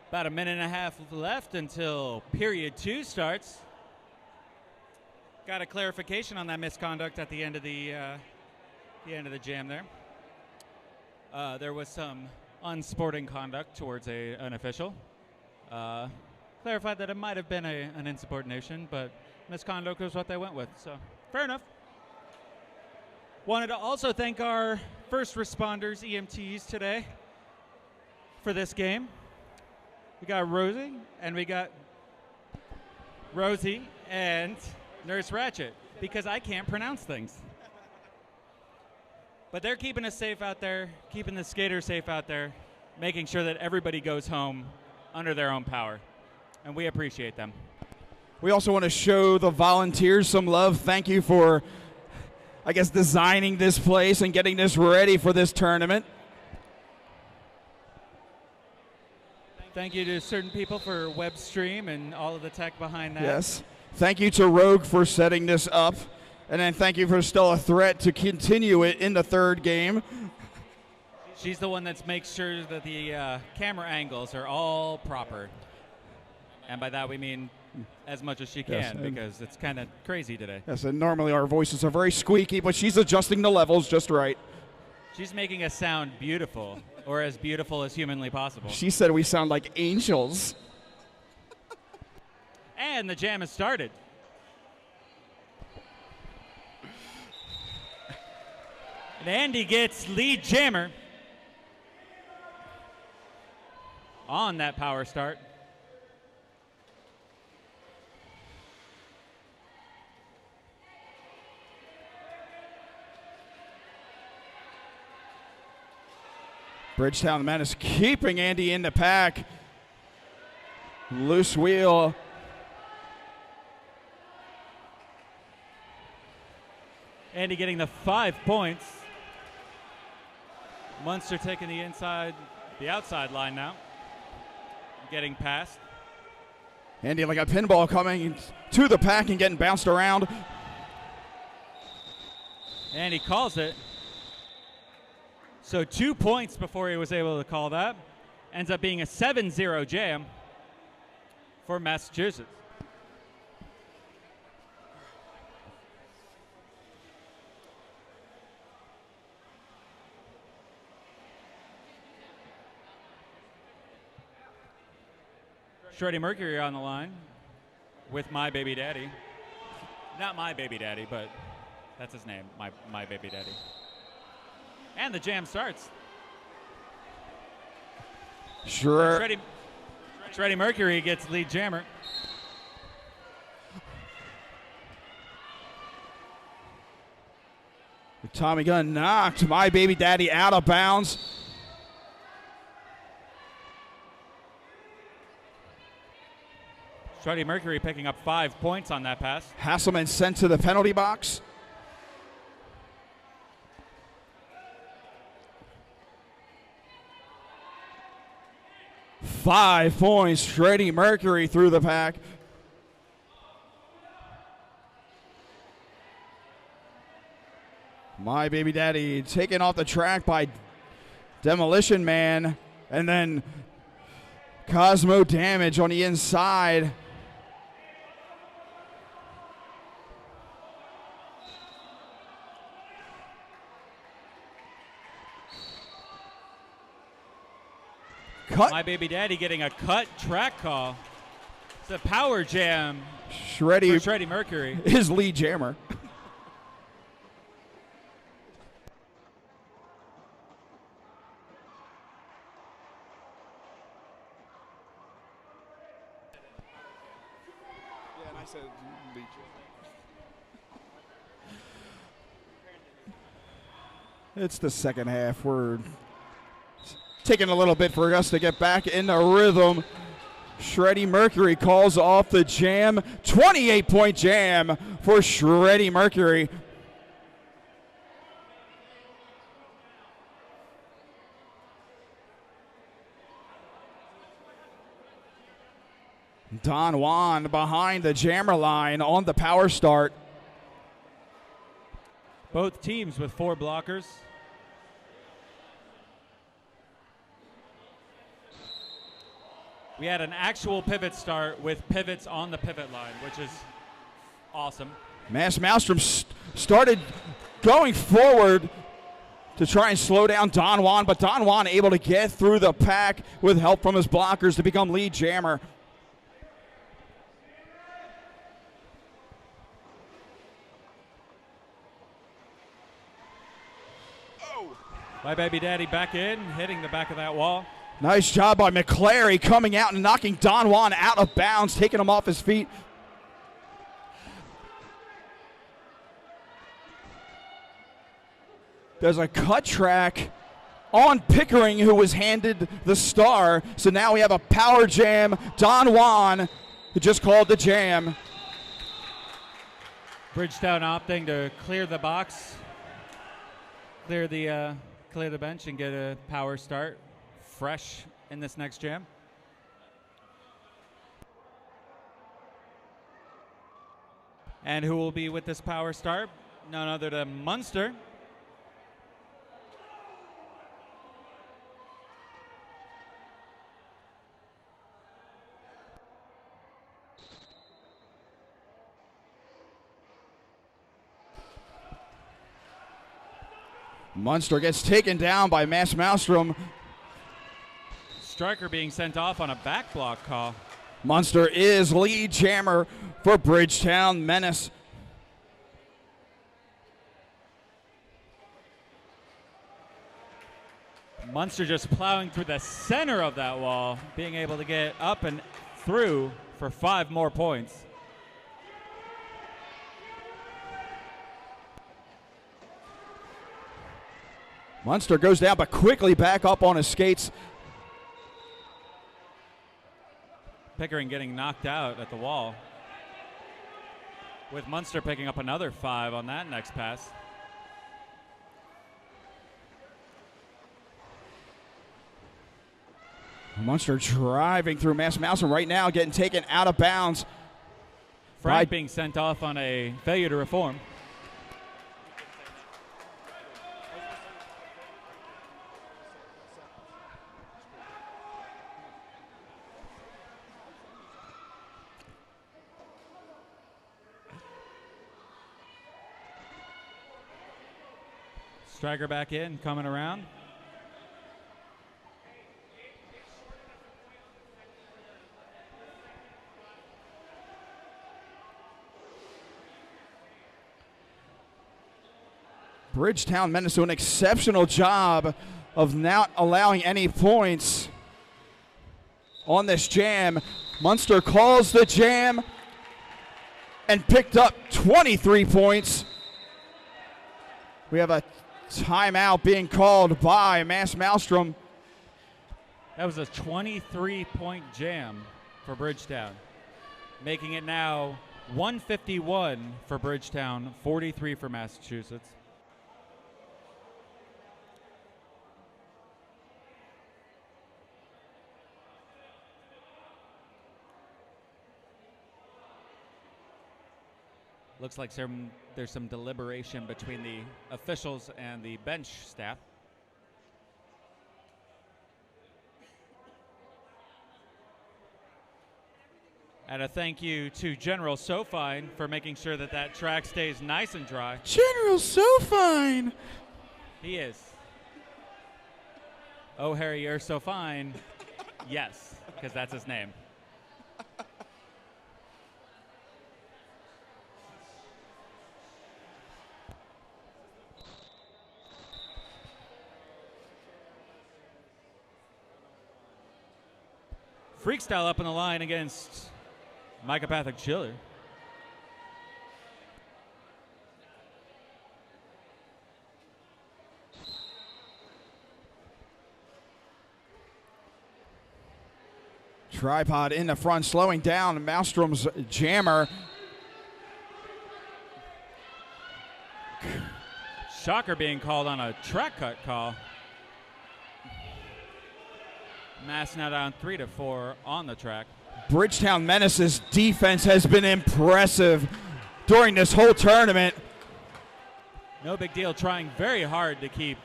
About a minute and a half left until period 2 starts. Got a clarification on that misconduct at the end of the jam there. There was some unsporting conduct towards an official. Clarified that it might have been an insubordination, but misconduct was what they went with. So fair enough. Wanted to also thank our first responders, EMTs, today for this game. We got Rosie and Nurse Ratchet, because I can't pronounce things. But they're keeping us safe out there, keeping the skaters safe out there, making sure that everybody goes home under their own power. And we appreciate them. We also want to show the volunteers some love. Thank you for, I guess, designing this place and getting this ready for this tournament. Thank you to certain people for web stream and all of the tech behind that. Yes. Thank you to Rogue for setting this up. And then thank you for Stella Threat to continue it in the third game. She's the one that makes sure that the camera angles are all proper. And by that we mean as much as she can, yes, because it's kind of crazy today. Yes, and normally our voices are very squeaky, but she's adjusting the levels just right. She's making us sound beautiful, or as beautiful as humanly possible. She said we sound like angels. And the jam has started. And Andy gets lead jammer on that power start. Bridgetown Menace keeping Andy in the pack. Loose wheel. Andy getting the 5 points. Munster taking the outside line now. Getting past. Andy like a pinball coming to the pack and getting bounced around. And he calls it. So 2 points before he was able to call that. Ends up being a 7-0 jam for Massachusetts. Shreddy Mercury on the line with My Baby Daddy. Not my baby daddy, but that's his name, my baby daddy. And the jam starts. Sure. Shreddy Mercury gets lead jammer. Tommy Gunn knocked My Baby Daddy out of bounds. Shreddy Mercury picking up 5 points on that pass. Hasselman sent to the penalty box. Five points, Shreddy Mercury through the pack. My Baby Daddy taken off the track by Demolition Man, and then Cosmo Damage on the inside. Cut. My Baby Daddy getting a cut track call. It's a power jam for Shreddy Mercury. His lead jammer. Yeah, and I said lead jammer. It's the second half. We're taking a little bit for us to get back in the rhythm. Shreddy Mercury calls off the jam. 28-point jam for Shreddy Mercury. Don Juan behind the jammer line on the power start. Both teams with 4 blockers. We had an actual pivot start with pivots on the pivot line, which is awesome. Maelstrom started going forward to try and slow down Don Juan, but Don Juan able to get through the pack with help from his blockers to become lead jammer. My baby daddy back in, hitting the back of that wall. Nice job by McClary coming out and knocking Don Juan out of bounds, taking him off his feet. There's a cut track on Pickering, who was handed the star. So now we have a power jam. Don Juan, who just called the jam. Bridgetown opting to clear the box, clear the bench, and get a power start. Fresh in this next jam. And who will be with this power start? None other than Munster. Munster gets taken down by Maelstrom. Striker being sent off on a back block call. Munster is lead jammer for Bridgetown. Menace. Munster just plowing through the center of that wall, being able to get up and through for 5 more points. Munster goes down, but quickly back up on his skates. Pickering getting knocked out at the wall, with Munster picking up another 5 on that next pass. Munster driving through Maelstrom right now, getting taken out of bounds. Frank being sent off on a failure to reform. Striker back in, coming around. Bridgetown Menace do an exceptional job of not allowing any points on this jam. Munster calls the jam and picked up 23 points. We have a timeout being called by Maelstrom. That was a 23-point jam for Bridgetown, making it now 151 for Bridgetown, 43 for Massachusetts. Looks like there's some deliberation between the officials and the bench staff. And a thank you to General Sofine for making sure that that track stays nice and dry. General Sofine! He is. Oh, Harry, you're so fine. Yes, because that's his name. Freakstyle up on the line against Mycopathic Chiller. Tripod in the front, slowing down Maelstrom's jammer. Shocker being called on a track cut call. Mass now down 3-4 on the track. Bridgetown Menace's defense has been impressive during this whole tournament. No big deal, trying very hard to keep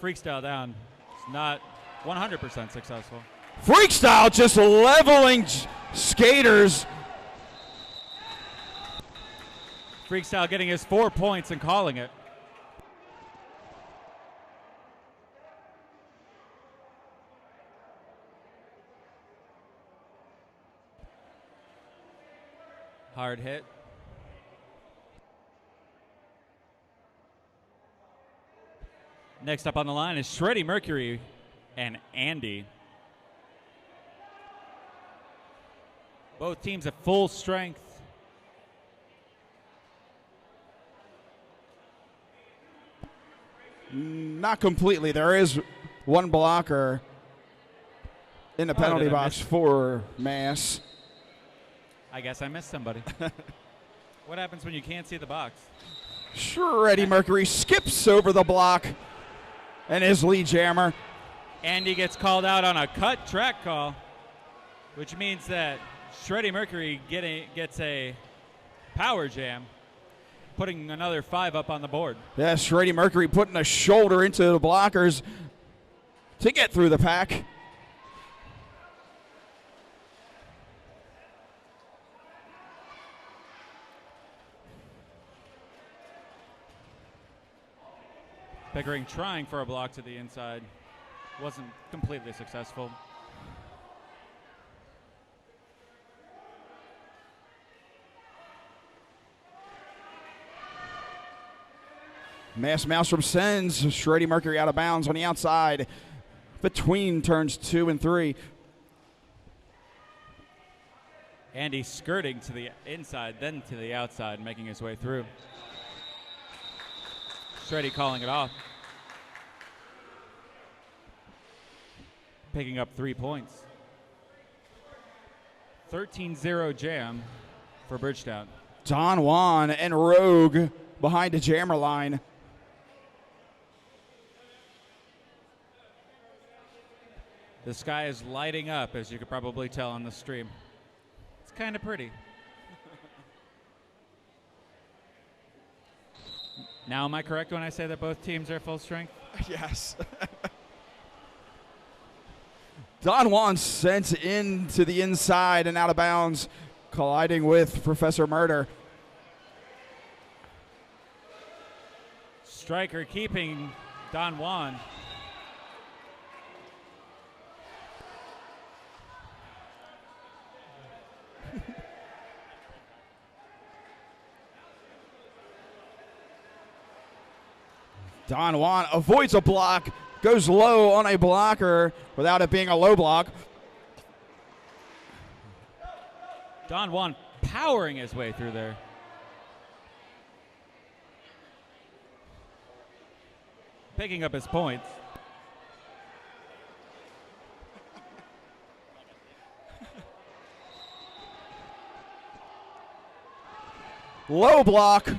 Freakstyle down. It's not 100% successful. Freestyle just leveling skaters. Freestyle getting his 4 points and calling it. Hard hit. Next up on the line is Shreddy Mercury and Andy. Both teams at full strength. Not completely. There is one blocker in the penalty box for Mass. I guess I missed somebody. What happens when you can't see the box? Shreddy Mercury skips over the block and his lead jammer. Andy gets called out on a cut track call, which means that Shreddy Mercury gets a power jam, putting another 5 up on the board. Yeah, Shreddy Mercury putting a shoulder into the blockers to get through the pack. Pickering trying for a block to the inside. Wasn't completely successful. Maelstrom sends Shreddy Mercury out of bounds on the outside between turns 2 and 3. Andy skirting to the inside, then to the outside, making his way through. Shreddy calling it off. Picking up 3 points. 13-0 jam for Bridgetown. Don Juan and Rogue behind the jammer line. The sky is lighting up, as you could probably tell on the stream. It's kind of pretty. Now, am I correct when I say that both teams are full strength? Yes. Don Juan sent into the inside and out of bounds, colliding with Professor Murder. Striker keeping Don Juan. Don Juan avoids a block, goes low on a blocker without it being a low block. Don Juan powering his way through there. Picking up his points. Low block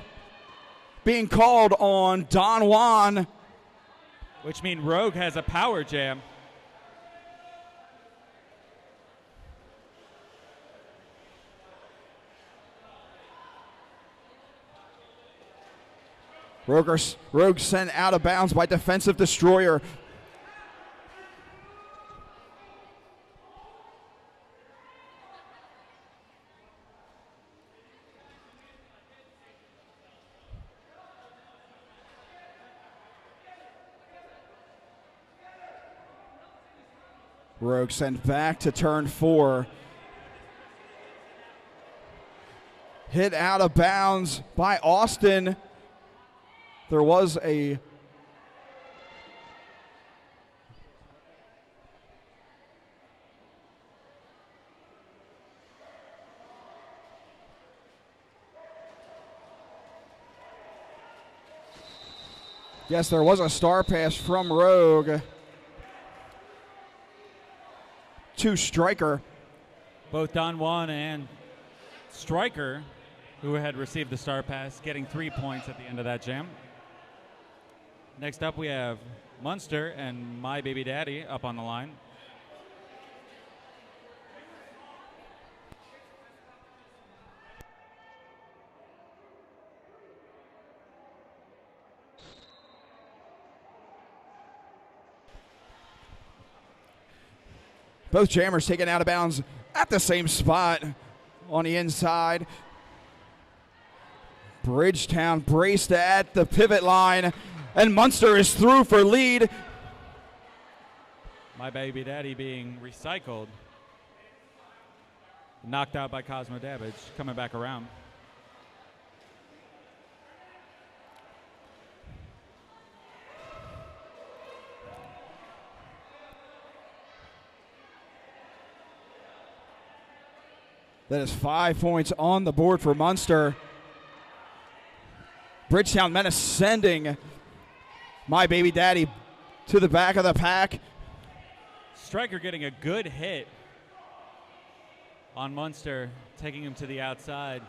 being called on Don Juan. Which means Rogue has a power jam. Rogue sent out of bounds by defensive destroyer. Rogue sent back to turn 4. Hit out of bounds by Austin. There was a yes, there was a star pass from Rogue to Striker. Both Don Juan and Striker, who had received the star pass, getting 3 points at the end of that jam. Next up, we have Munster and My Baby Daddy up on the line. Both jammers taken out of bounds at the same spot on the inside. Bridgetown braced at the pivot line, and Munster is through for lead. My Baby Daddy being recycled. Knocked out by Cosmo Dabbage, coming back around. That is 5 points on the board for Munster. Bridgetown Menace sending My Baby Daddy to the back of the pack. Stryker getting a good hit on Munster, taking him to the outside.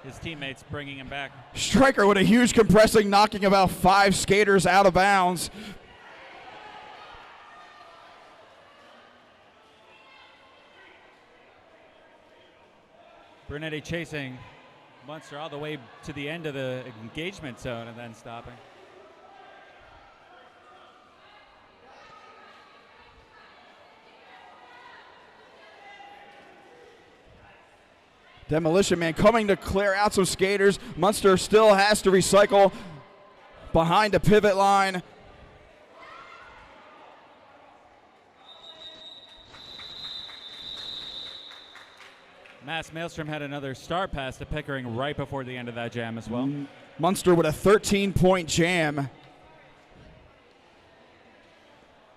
His teammates bringing him back. Stryker with a huge compressing, knocking about 5 skaters out of bounds. Brunetti chasing Munster all the way to the end of the engagement zone and then stopping. Demolition Man coming to clear out some skaters. Munster still has to recycle behind the pivot line. Maelstrom had another star pass to Pickering right before the end of that jam as well. Munster with a 13-point jam.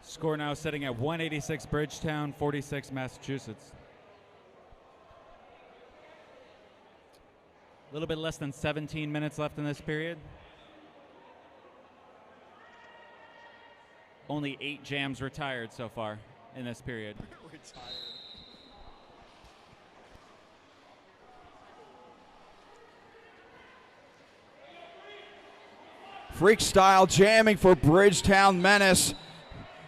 Score now sitting at 186 Bridgetown, 46 Massachusetts. A little bit less than 17 minutes left in this period. Only 8 jams retired so far in this period. Freak style jamming for Bridgetown Menace.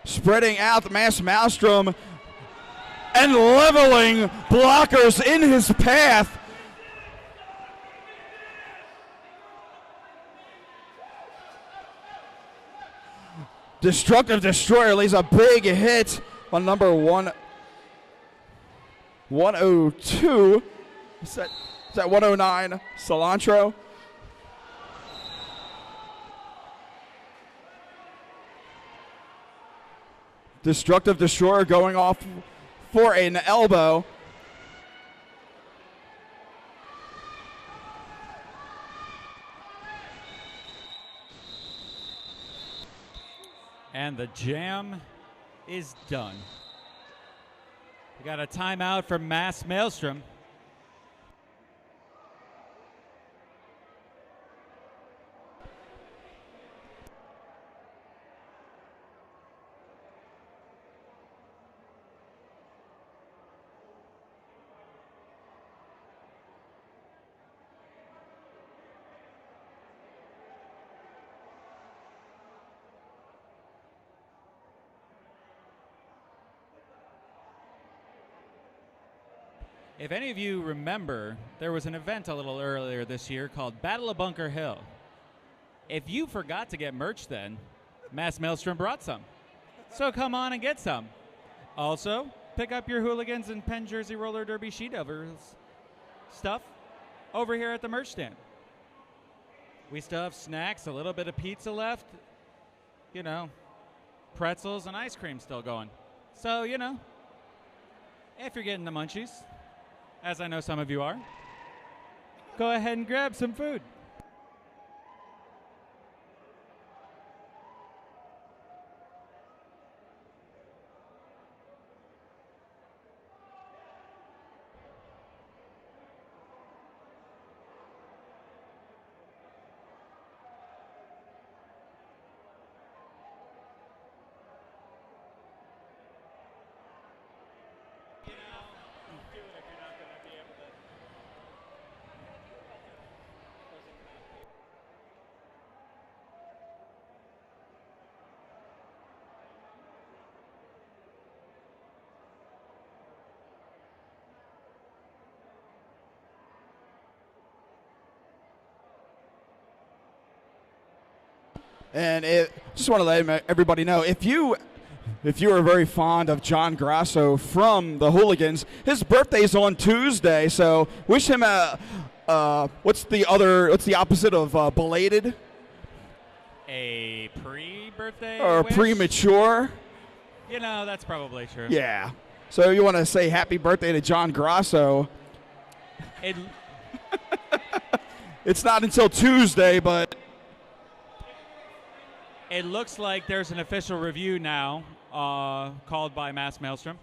Spreading out the Maelstrom and leveling blockers in his path. Destructive Destroyer lays a big hit on number 102. Is that 109? Cilantro. Destructive Destroyer going off for an elbow. And the jam is done. We got a timeout from Maelstrom. If any of you remember, there was an event a little earlier this year called Battle of Bunker Hill. If you forgot to get merch then, Maelstrom brought some. So come on and get some. Also, pick up your Hooligans and Penn Jersey Roller Derby sheet overs stuff over here at the merch stand. We still have snacks, a little bit of pizza left, you know, pretzels and ice cream still going. So, you know, if you're getting the munchies, as I know some of you are, go ahead and grab some food. And just want to let everybody know, if you if you were very fond of John Grasso from the Hooligans, his birthday's on Tuesday, so wish him a what's the opposite of belated? A pre-birthday Or wish? premature? You know, that's probably true. Yeah. So you want to say happy birthday to John Grasso. It's not until Tuesday, but it looks like there's an official review now called by Maelstrom.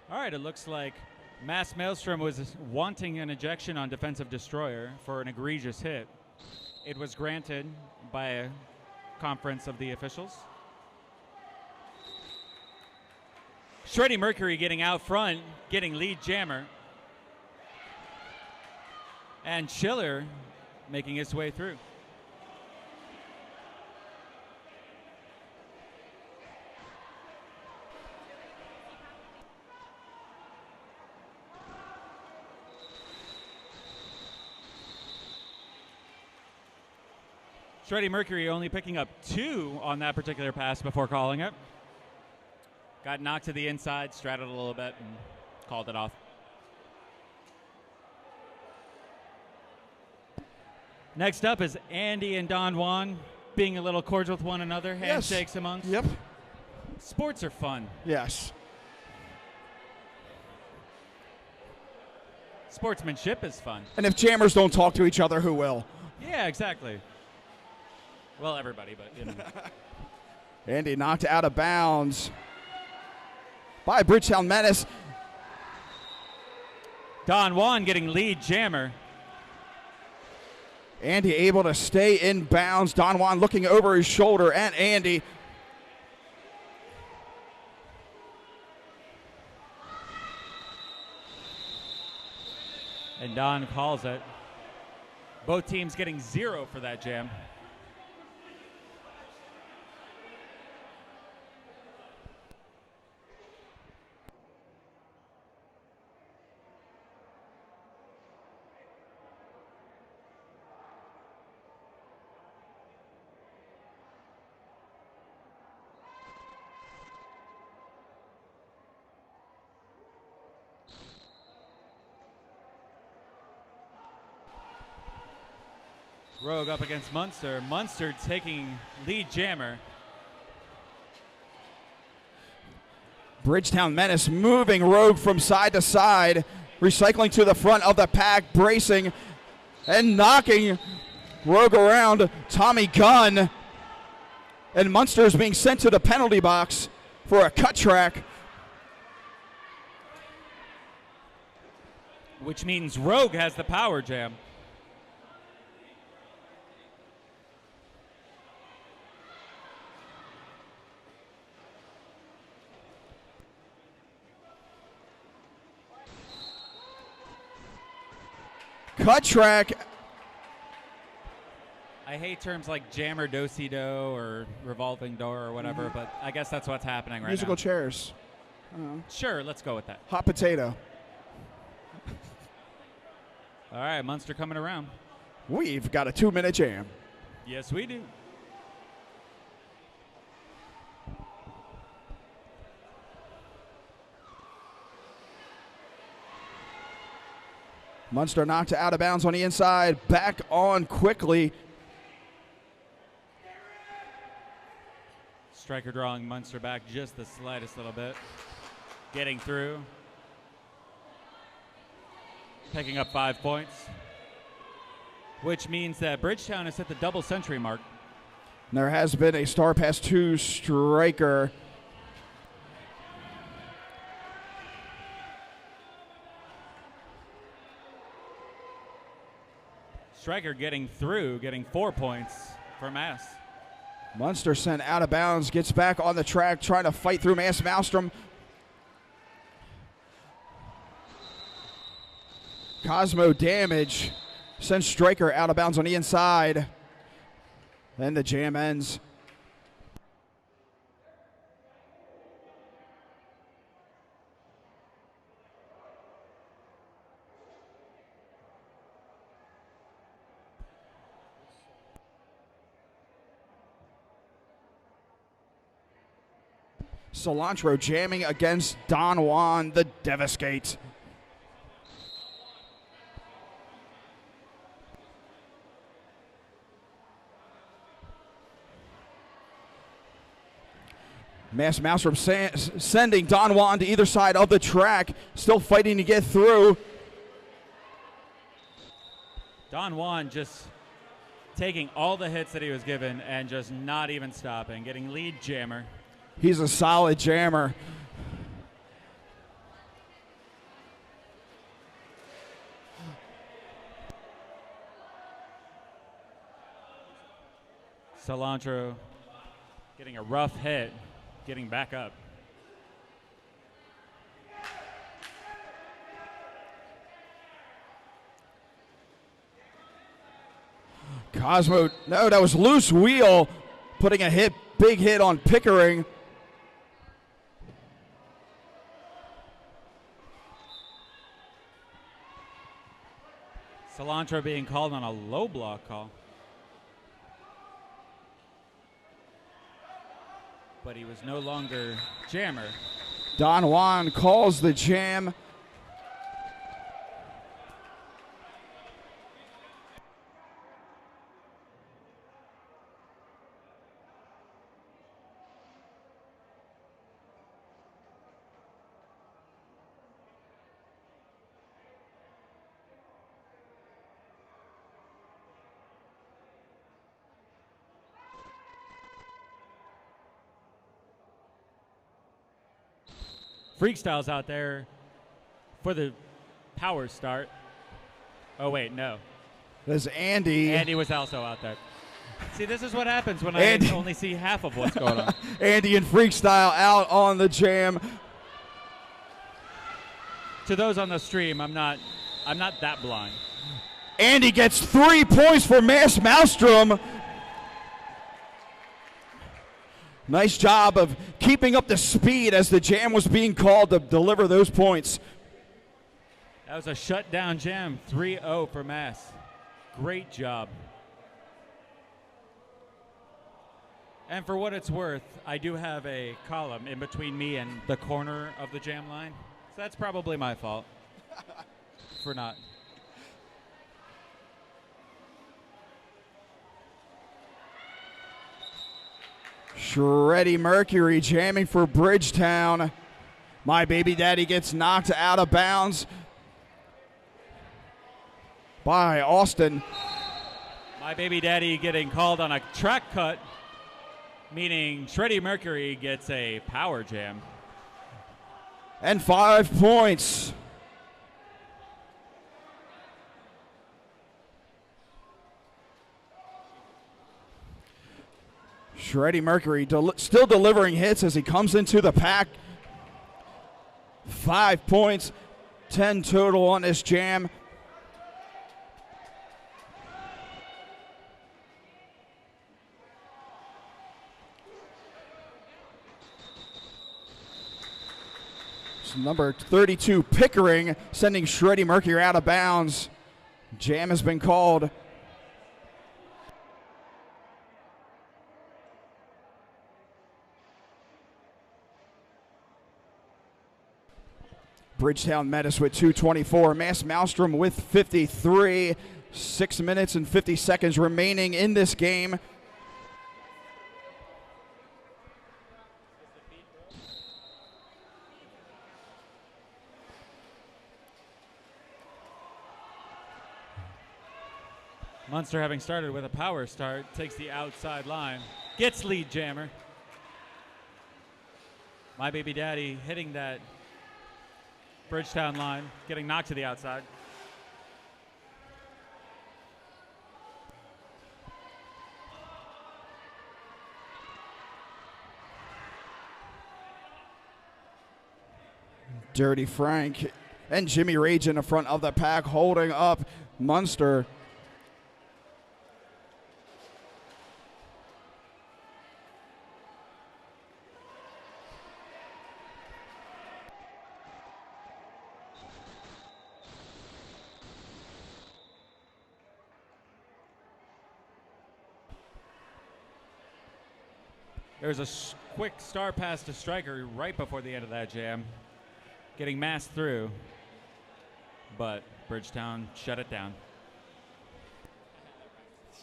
All right, it looks like Maelstrom was wanting an ejection on defensive destroyer for an egregious hit. It was granted by a conference of the officials. Shreddy Mercury getting out front, getting lead jammer. And Schiller making his way through. Shreddy Mercury only picking up 2 on that particular pass before calling it. Got knocked to the inside, straddled a little bit, and called it off. Next up is Andy and Don Juan being a little cordial with one another, handshakes amongst. Yep. Sports are fun. Yes. Sportsmanship is fun. And if jammers don't talk to each other, who will? Yeah, exactly. Well, everybody, but you know. Andy knocked out of bounds by Bridgetown Menace. Don Juan getting lead jammer. Andy able to stay in bounds. Don Juan looking over his shoulder at Andy. And Don calls it. Both teams getting 0 for that jam. Rogue up against Munster. Munster taking lead jammer. Bridgetown Menace moving Rogue from side to side, recycling to the front of the pack, bracing and knocking Rogue around. Tommy Gunn. And Munster is being sent to the penalty box for a cut track. Which means Rogue has the power jam. Cut track. I hate terms like jammer do-si-do or revolving door or whatever, but I guess that's what's happening right Musical now. chairs. Sure, let's go with that. Hot potato. All right, Munster coming around. We've got a 2-minute jam. Yes, we do. Munster knocked out of bounds on the inside. Back on quickly. Striker drawing Munster back just the slightest little bit. Getting through. Picking up 5 points. Which means that Bridgetown has hit the double century mark. And there has been a star pass 2 striker. Striker getting through, getting 4 points for Mass. Munster sent out of bounds, gets back on the track, trying to fight through Maelstrom. Cosmo damage. Sends Striker out of bounds on the inside. Then the jam ends. Cilantro jamming against Don Juan, the Devastate. Maelstrom sending Don Juan to either side of the track, still fighting to get through. Don Juan just taking all the hits that he was given and just not even stopping, getting lead jammer. He's a solid jammer. Cilantro getting a rough hit, getting back up. Cosmo, no, that was loose wheel, putting a big hit on Pickering. Cilantro being called on a low block call. But he was no longer jammer. Don Juan calls the jam. Freakstyle's out there for the power start. Oh, wait, no. There's Andy. Andy was also out there. See, this is what happens when I only see half of what's going on. Andy and Freakstyle out on the jam. To those on the stream, I'm not that blind. Andy gets 3 points for Maelstrom. Nice job of keeping up the speed as the jam was being called to deliver those points. That was a shutdown jam, 3-0 for Mass. Great job. And for what it's worth, I do have a column in between me and the corner of the jam line. So that's probably my fault for not. Shreddy Mercury jamming for Bridgetown. My Baby Daddy gets knocked out of bounds by Austin. My Baby Daddy getting called on a track cut, meaning Shreddy Mercury gets a power jam. And 5 points. Shreddy Mercury still delivering hits as he comes into the pack. 5 points, 10 total on this jam. Number 32, Pickering, sending Shreddy Mercury out of bounds. Jam has been called. Bridgetown Menace with 2:24. Maelstrom with 53. 6 minutes and 50 seconds remaining in this game. Munster, having started with a power start, takes the outside line, gets lead jammer. My Baby Daddy hitting that Bridgetown line, getting knocked to the outside. Dirty Frank and Jimmy Rage in the front of the pack holding up Munster. There was a quick star pass to Stryker right before the end of that jam, getting massed through, but Bridgetown shut it down.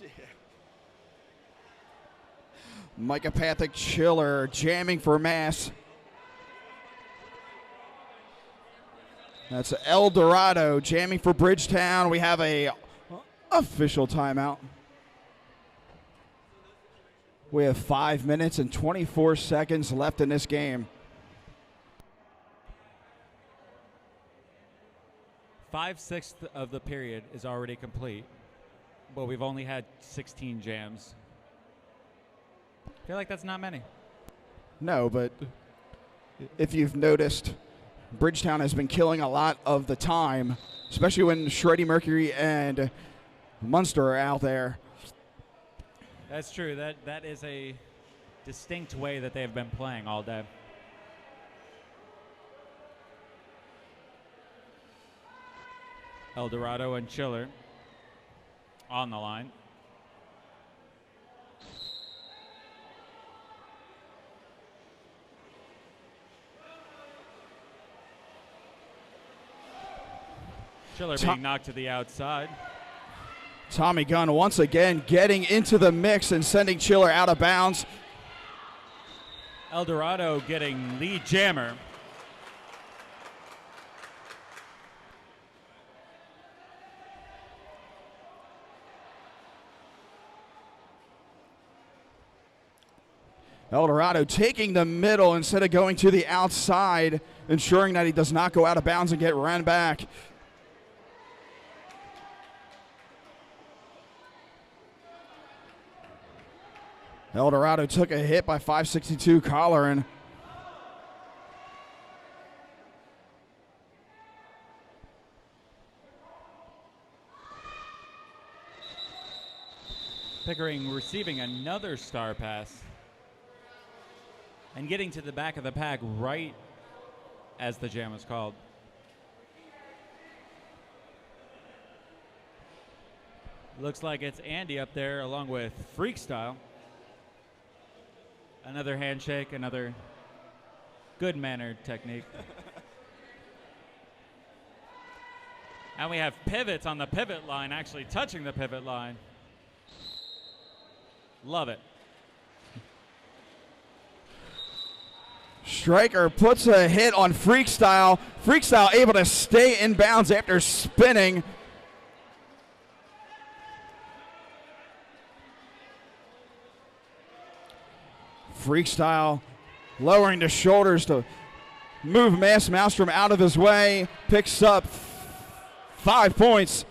Yeah. Mycopathic Chiller jamming for Mass. That's El Dorado jamming for Bridgetown. We have a official timeout. We have 5 minutes and 24 seconds left in this game. 5/6 of the period is already complete, but we've only had 16 jams. I feel like that's not many. No, but if you've noticed, Bridgetown has been killing a lot of the time, especially when Shreddy Mercury and Munster are out there. That's true. That is a distinct way that they've been playing all day. El Dorado and Chiller on the line. Chiller being knocked to the outside. Tommy Gunn once again getting into the mix and sending Chiller out of bounds. El Dorado getting lead jammer. El Dorado taking the middle instead of going to the outside, ensuring that he does not go out of bounds and get ran back. El Dorado took a hit by 562 Colleran. Pickering receiving another star pass and getting to the back of the pack right as the jam was called. Looks like it's Andy up there along with Freakstyle. Another handshake, another good-mannered technique. And we have pivots on the pivot line, actually touching the pivot line. Love it. Stryker puts a hit on Freakstyle. Freakstyle able to stay in bounds after spinning. Freakstyle lowering the shoulders to move Maelstrom out of his way. Picks up 5 points.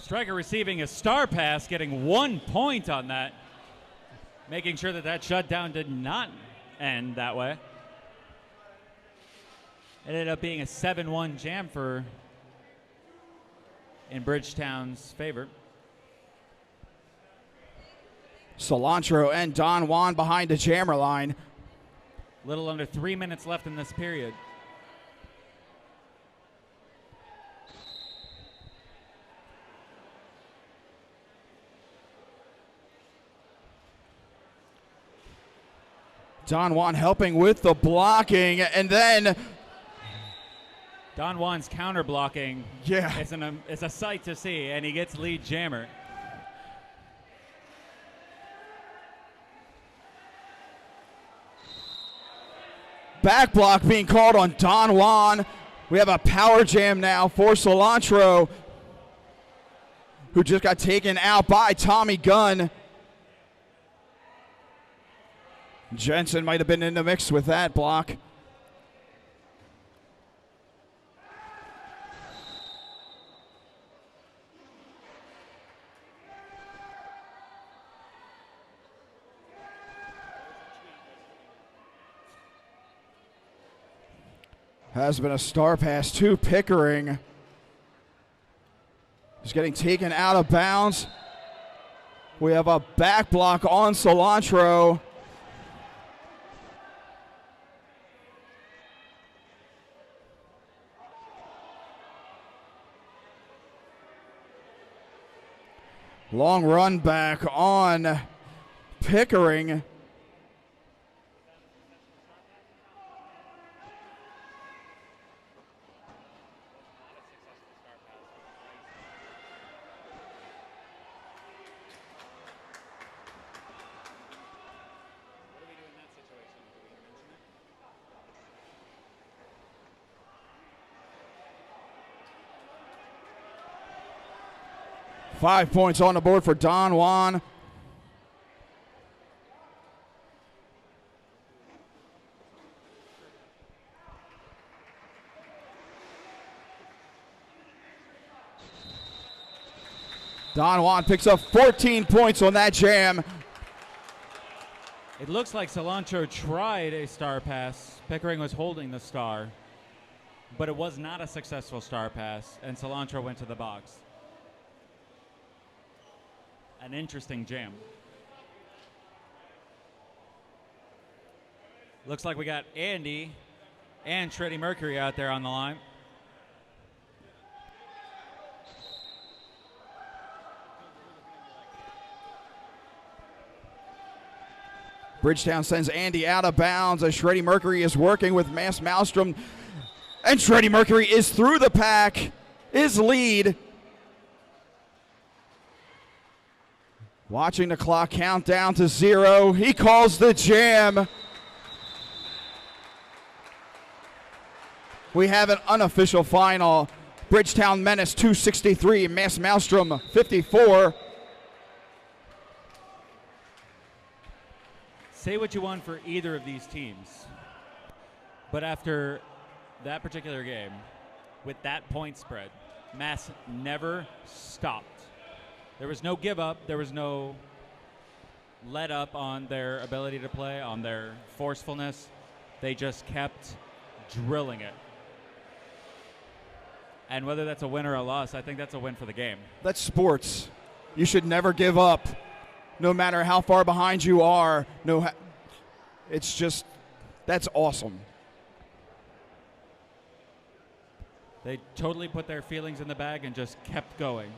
Stryker receiving a star pass, getting 1 point on that, making sure that that shutdown did not end that way. It ended up being a 7-1 jam in Bridgetown's favor. Cilantro and Don Juan behind the jammer line. Little under 3 minutes left in this period. Don Juan helping with the blocking, and then Don Juan's counter blocking. Yeah. It's a sight to see, and he gets lead jammer. Back block being called on Don Juan. We have a power jam now for Cilantro, who just got taken out by Tommy Gunn. Jensen might have been in the mix with that block. Has been a star pass to Pickering. He's getting taken out of bounds. We have a back block on Cilantro. Long run back on Pickering. What do we do in that situation? Do we mention it? 5 points on the board for Don Juan. Don Juan picks up 14 points on that jam. It looks like Cilantro tried a star pass. Pickering was holding the star, but it was not a successful star pass, and Cilantro went to the box. An interesting jam. Looks like we got Andy and Shreddy Mercury out there on the line. Bridgetown sends Andy out of bounds as Shreddy Mercury is working with Maelstrom. And Shreddy Mercury is through the pack, is lead. Watching the clock count down to 0. He calls the jam. We have an unofficial final. Bridgetown Menace 263, Maelstrom 54. Say what you want for either of these teams, but after that particular game, with that point spread, Mass never stopped. There was no give up. There was no let up on their ability to play, on their forcefulness. They just kept drilling it. And whether that's a win or a loss, I think that's a win for the game. That's sports. You should never give up, no matter how far behind you are. It's just, that's awesome. They totally put their feelings in the bag and just kept going.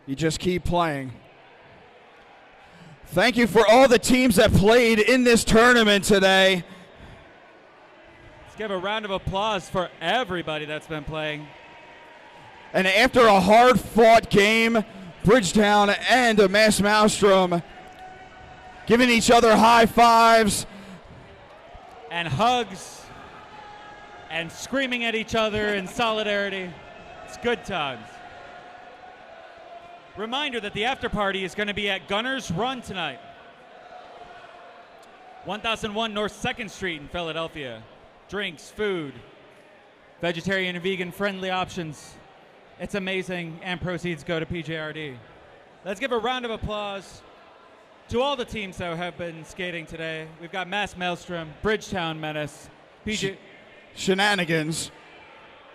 You just keep playing. Thank you for all the teams that played in this tournament today. Let's give a round of applause for everybody that's been playing. And after a hard-fought game, Bridgetown and Maelstrom giving each other high fives. And hugs. And screaming at each other in solidarity. It's good times. Reminder that the after party is going to be at Gunner's Run tonight. 1001 North 2nd Street in Philadelphia. Drinks, food, vegetarian and vegan friendly options. It's amazing, and proceeds go to PJRD. Let's give a round of applause to all the teams that have been skating today. We've got Maelstrom, Bridgetown Menace, Shenanigans,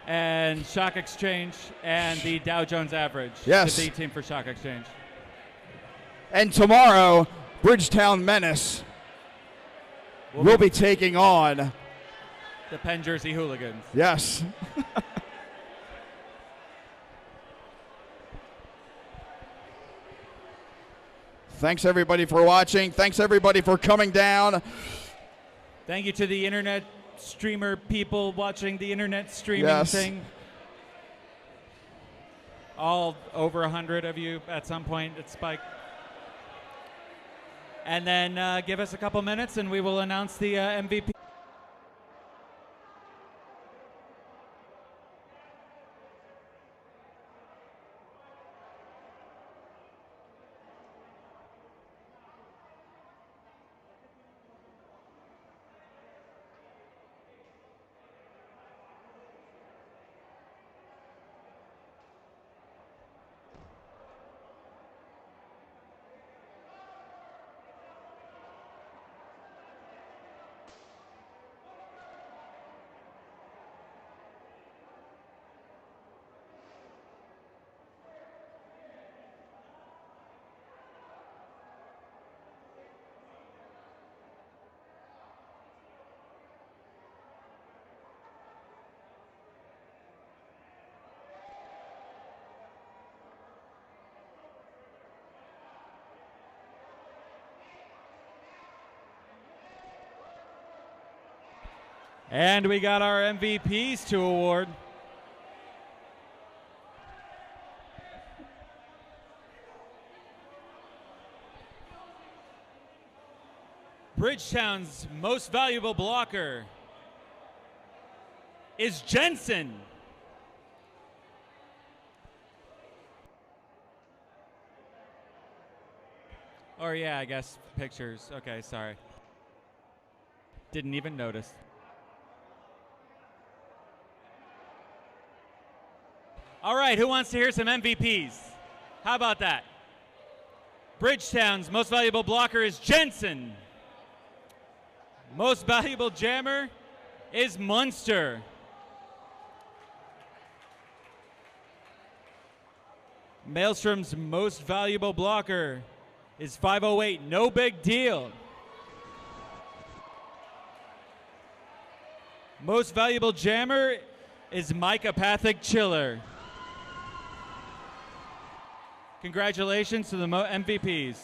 and Shock Exchange, and the Dow Jones Average. Yes. The B team for Shock Exchange. And tomorrow, Bridgetown Menace will be taking on the Penn Jersey Hooligans. Yes. Thanks, everybody, for watching. Thanks, everybody, for coming down. Thank you to the internet streamer people watching the internet streaming thing. All over 100 of you at some point at Spike. And then give us a couple minutes and we will announce the MVP. And we got our MVPs to award. Bridgetown's most valuable blocker is Jensen. Or yeah, I guess pictures. Okay, sorry. Didn't even notice. All right, who wants to hear some MVPs? How about that? Bridgetown's most valuable blocker is Jensen. Most valuable jammer is Munster. Maelstrom's most valuable blocker is 508, no big deal. Most valuable jammer is Mycopathic Chiller. Congratulations to the MVPs.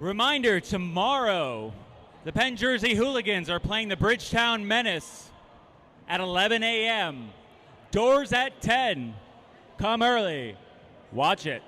Reminder, tomorrow, the Penn Jersey Hooligans are playing the Bridgetown Menace at 11 a.m. Doors at 10. Come early. Watch it.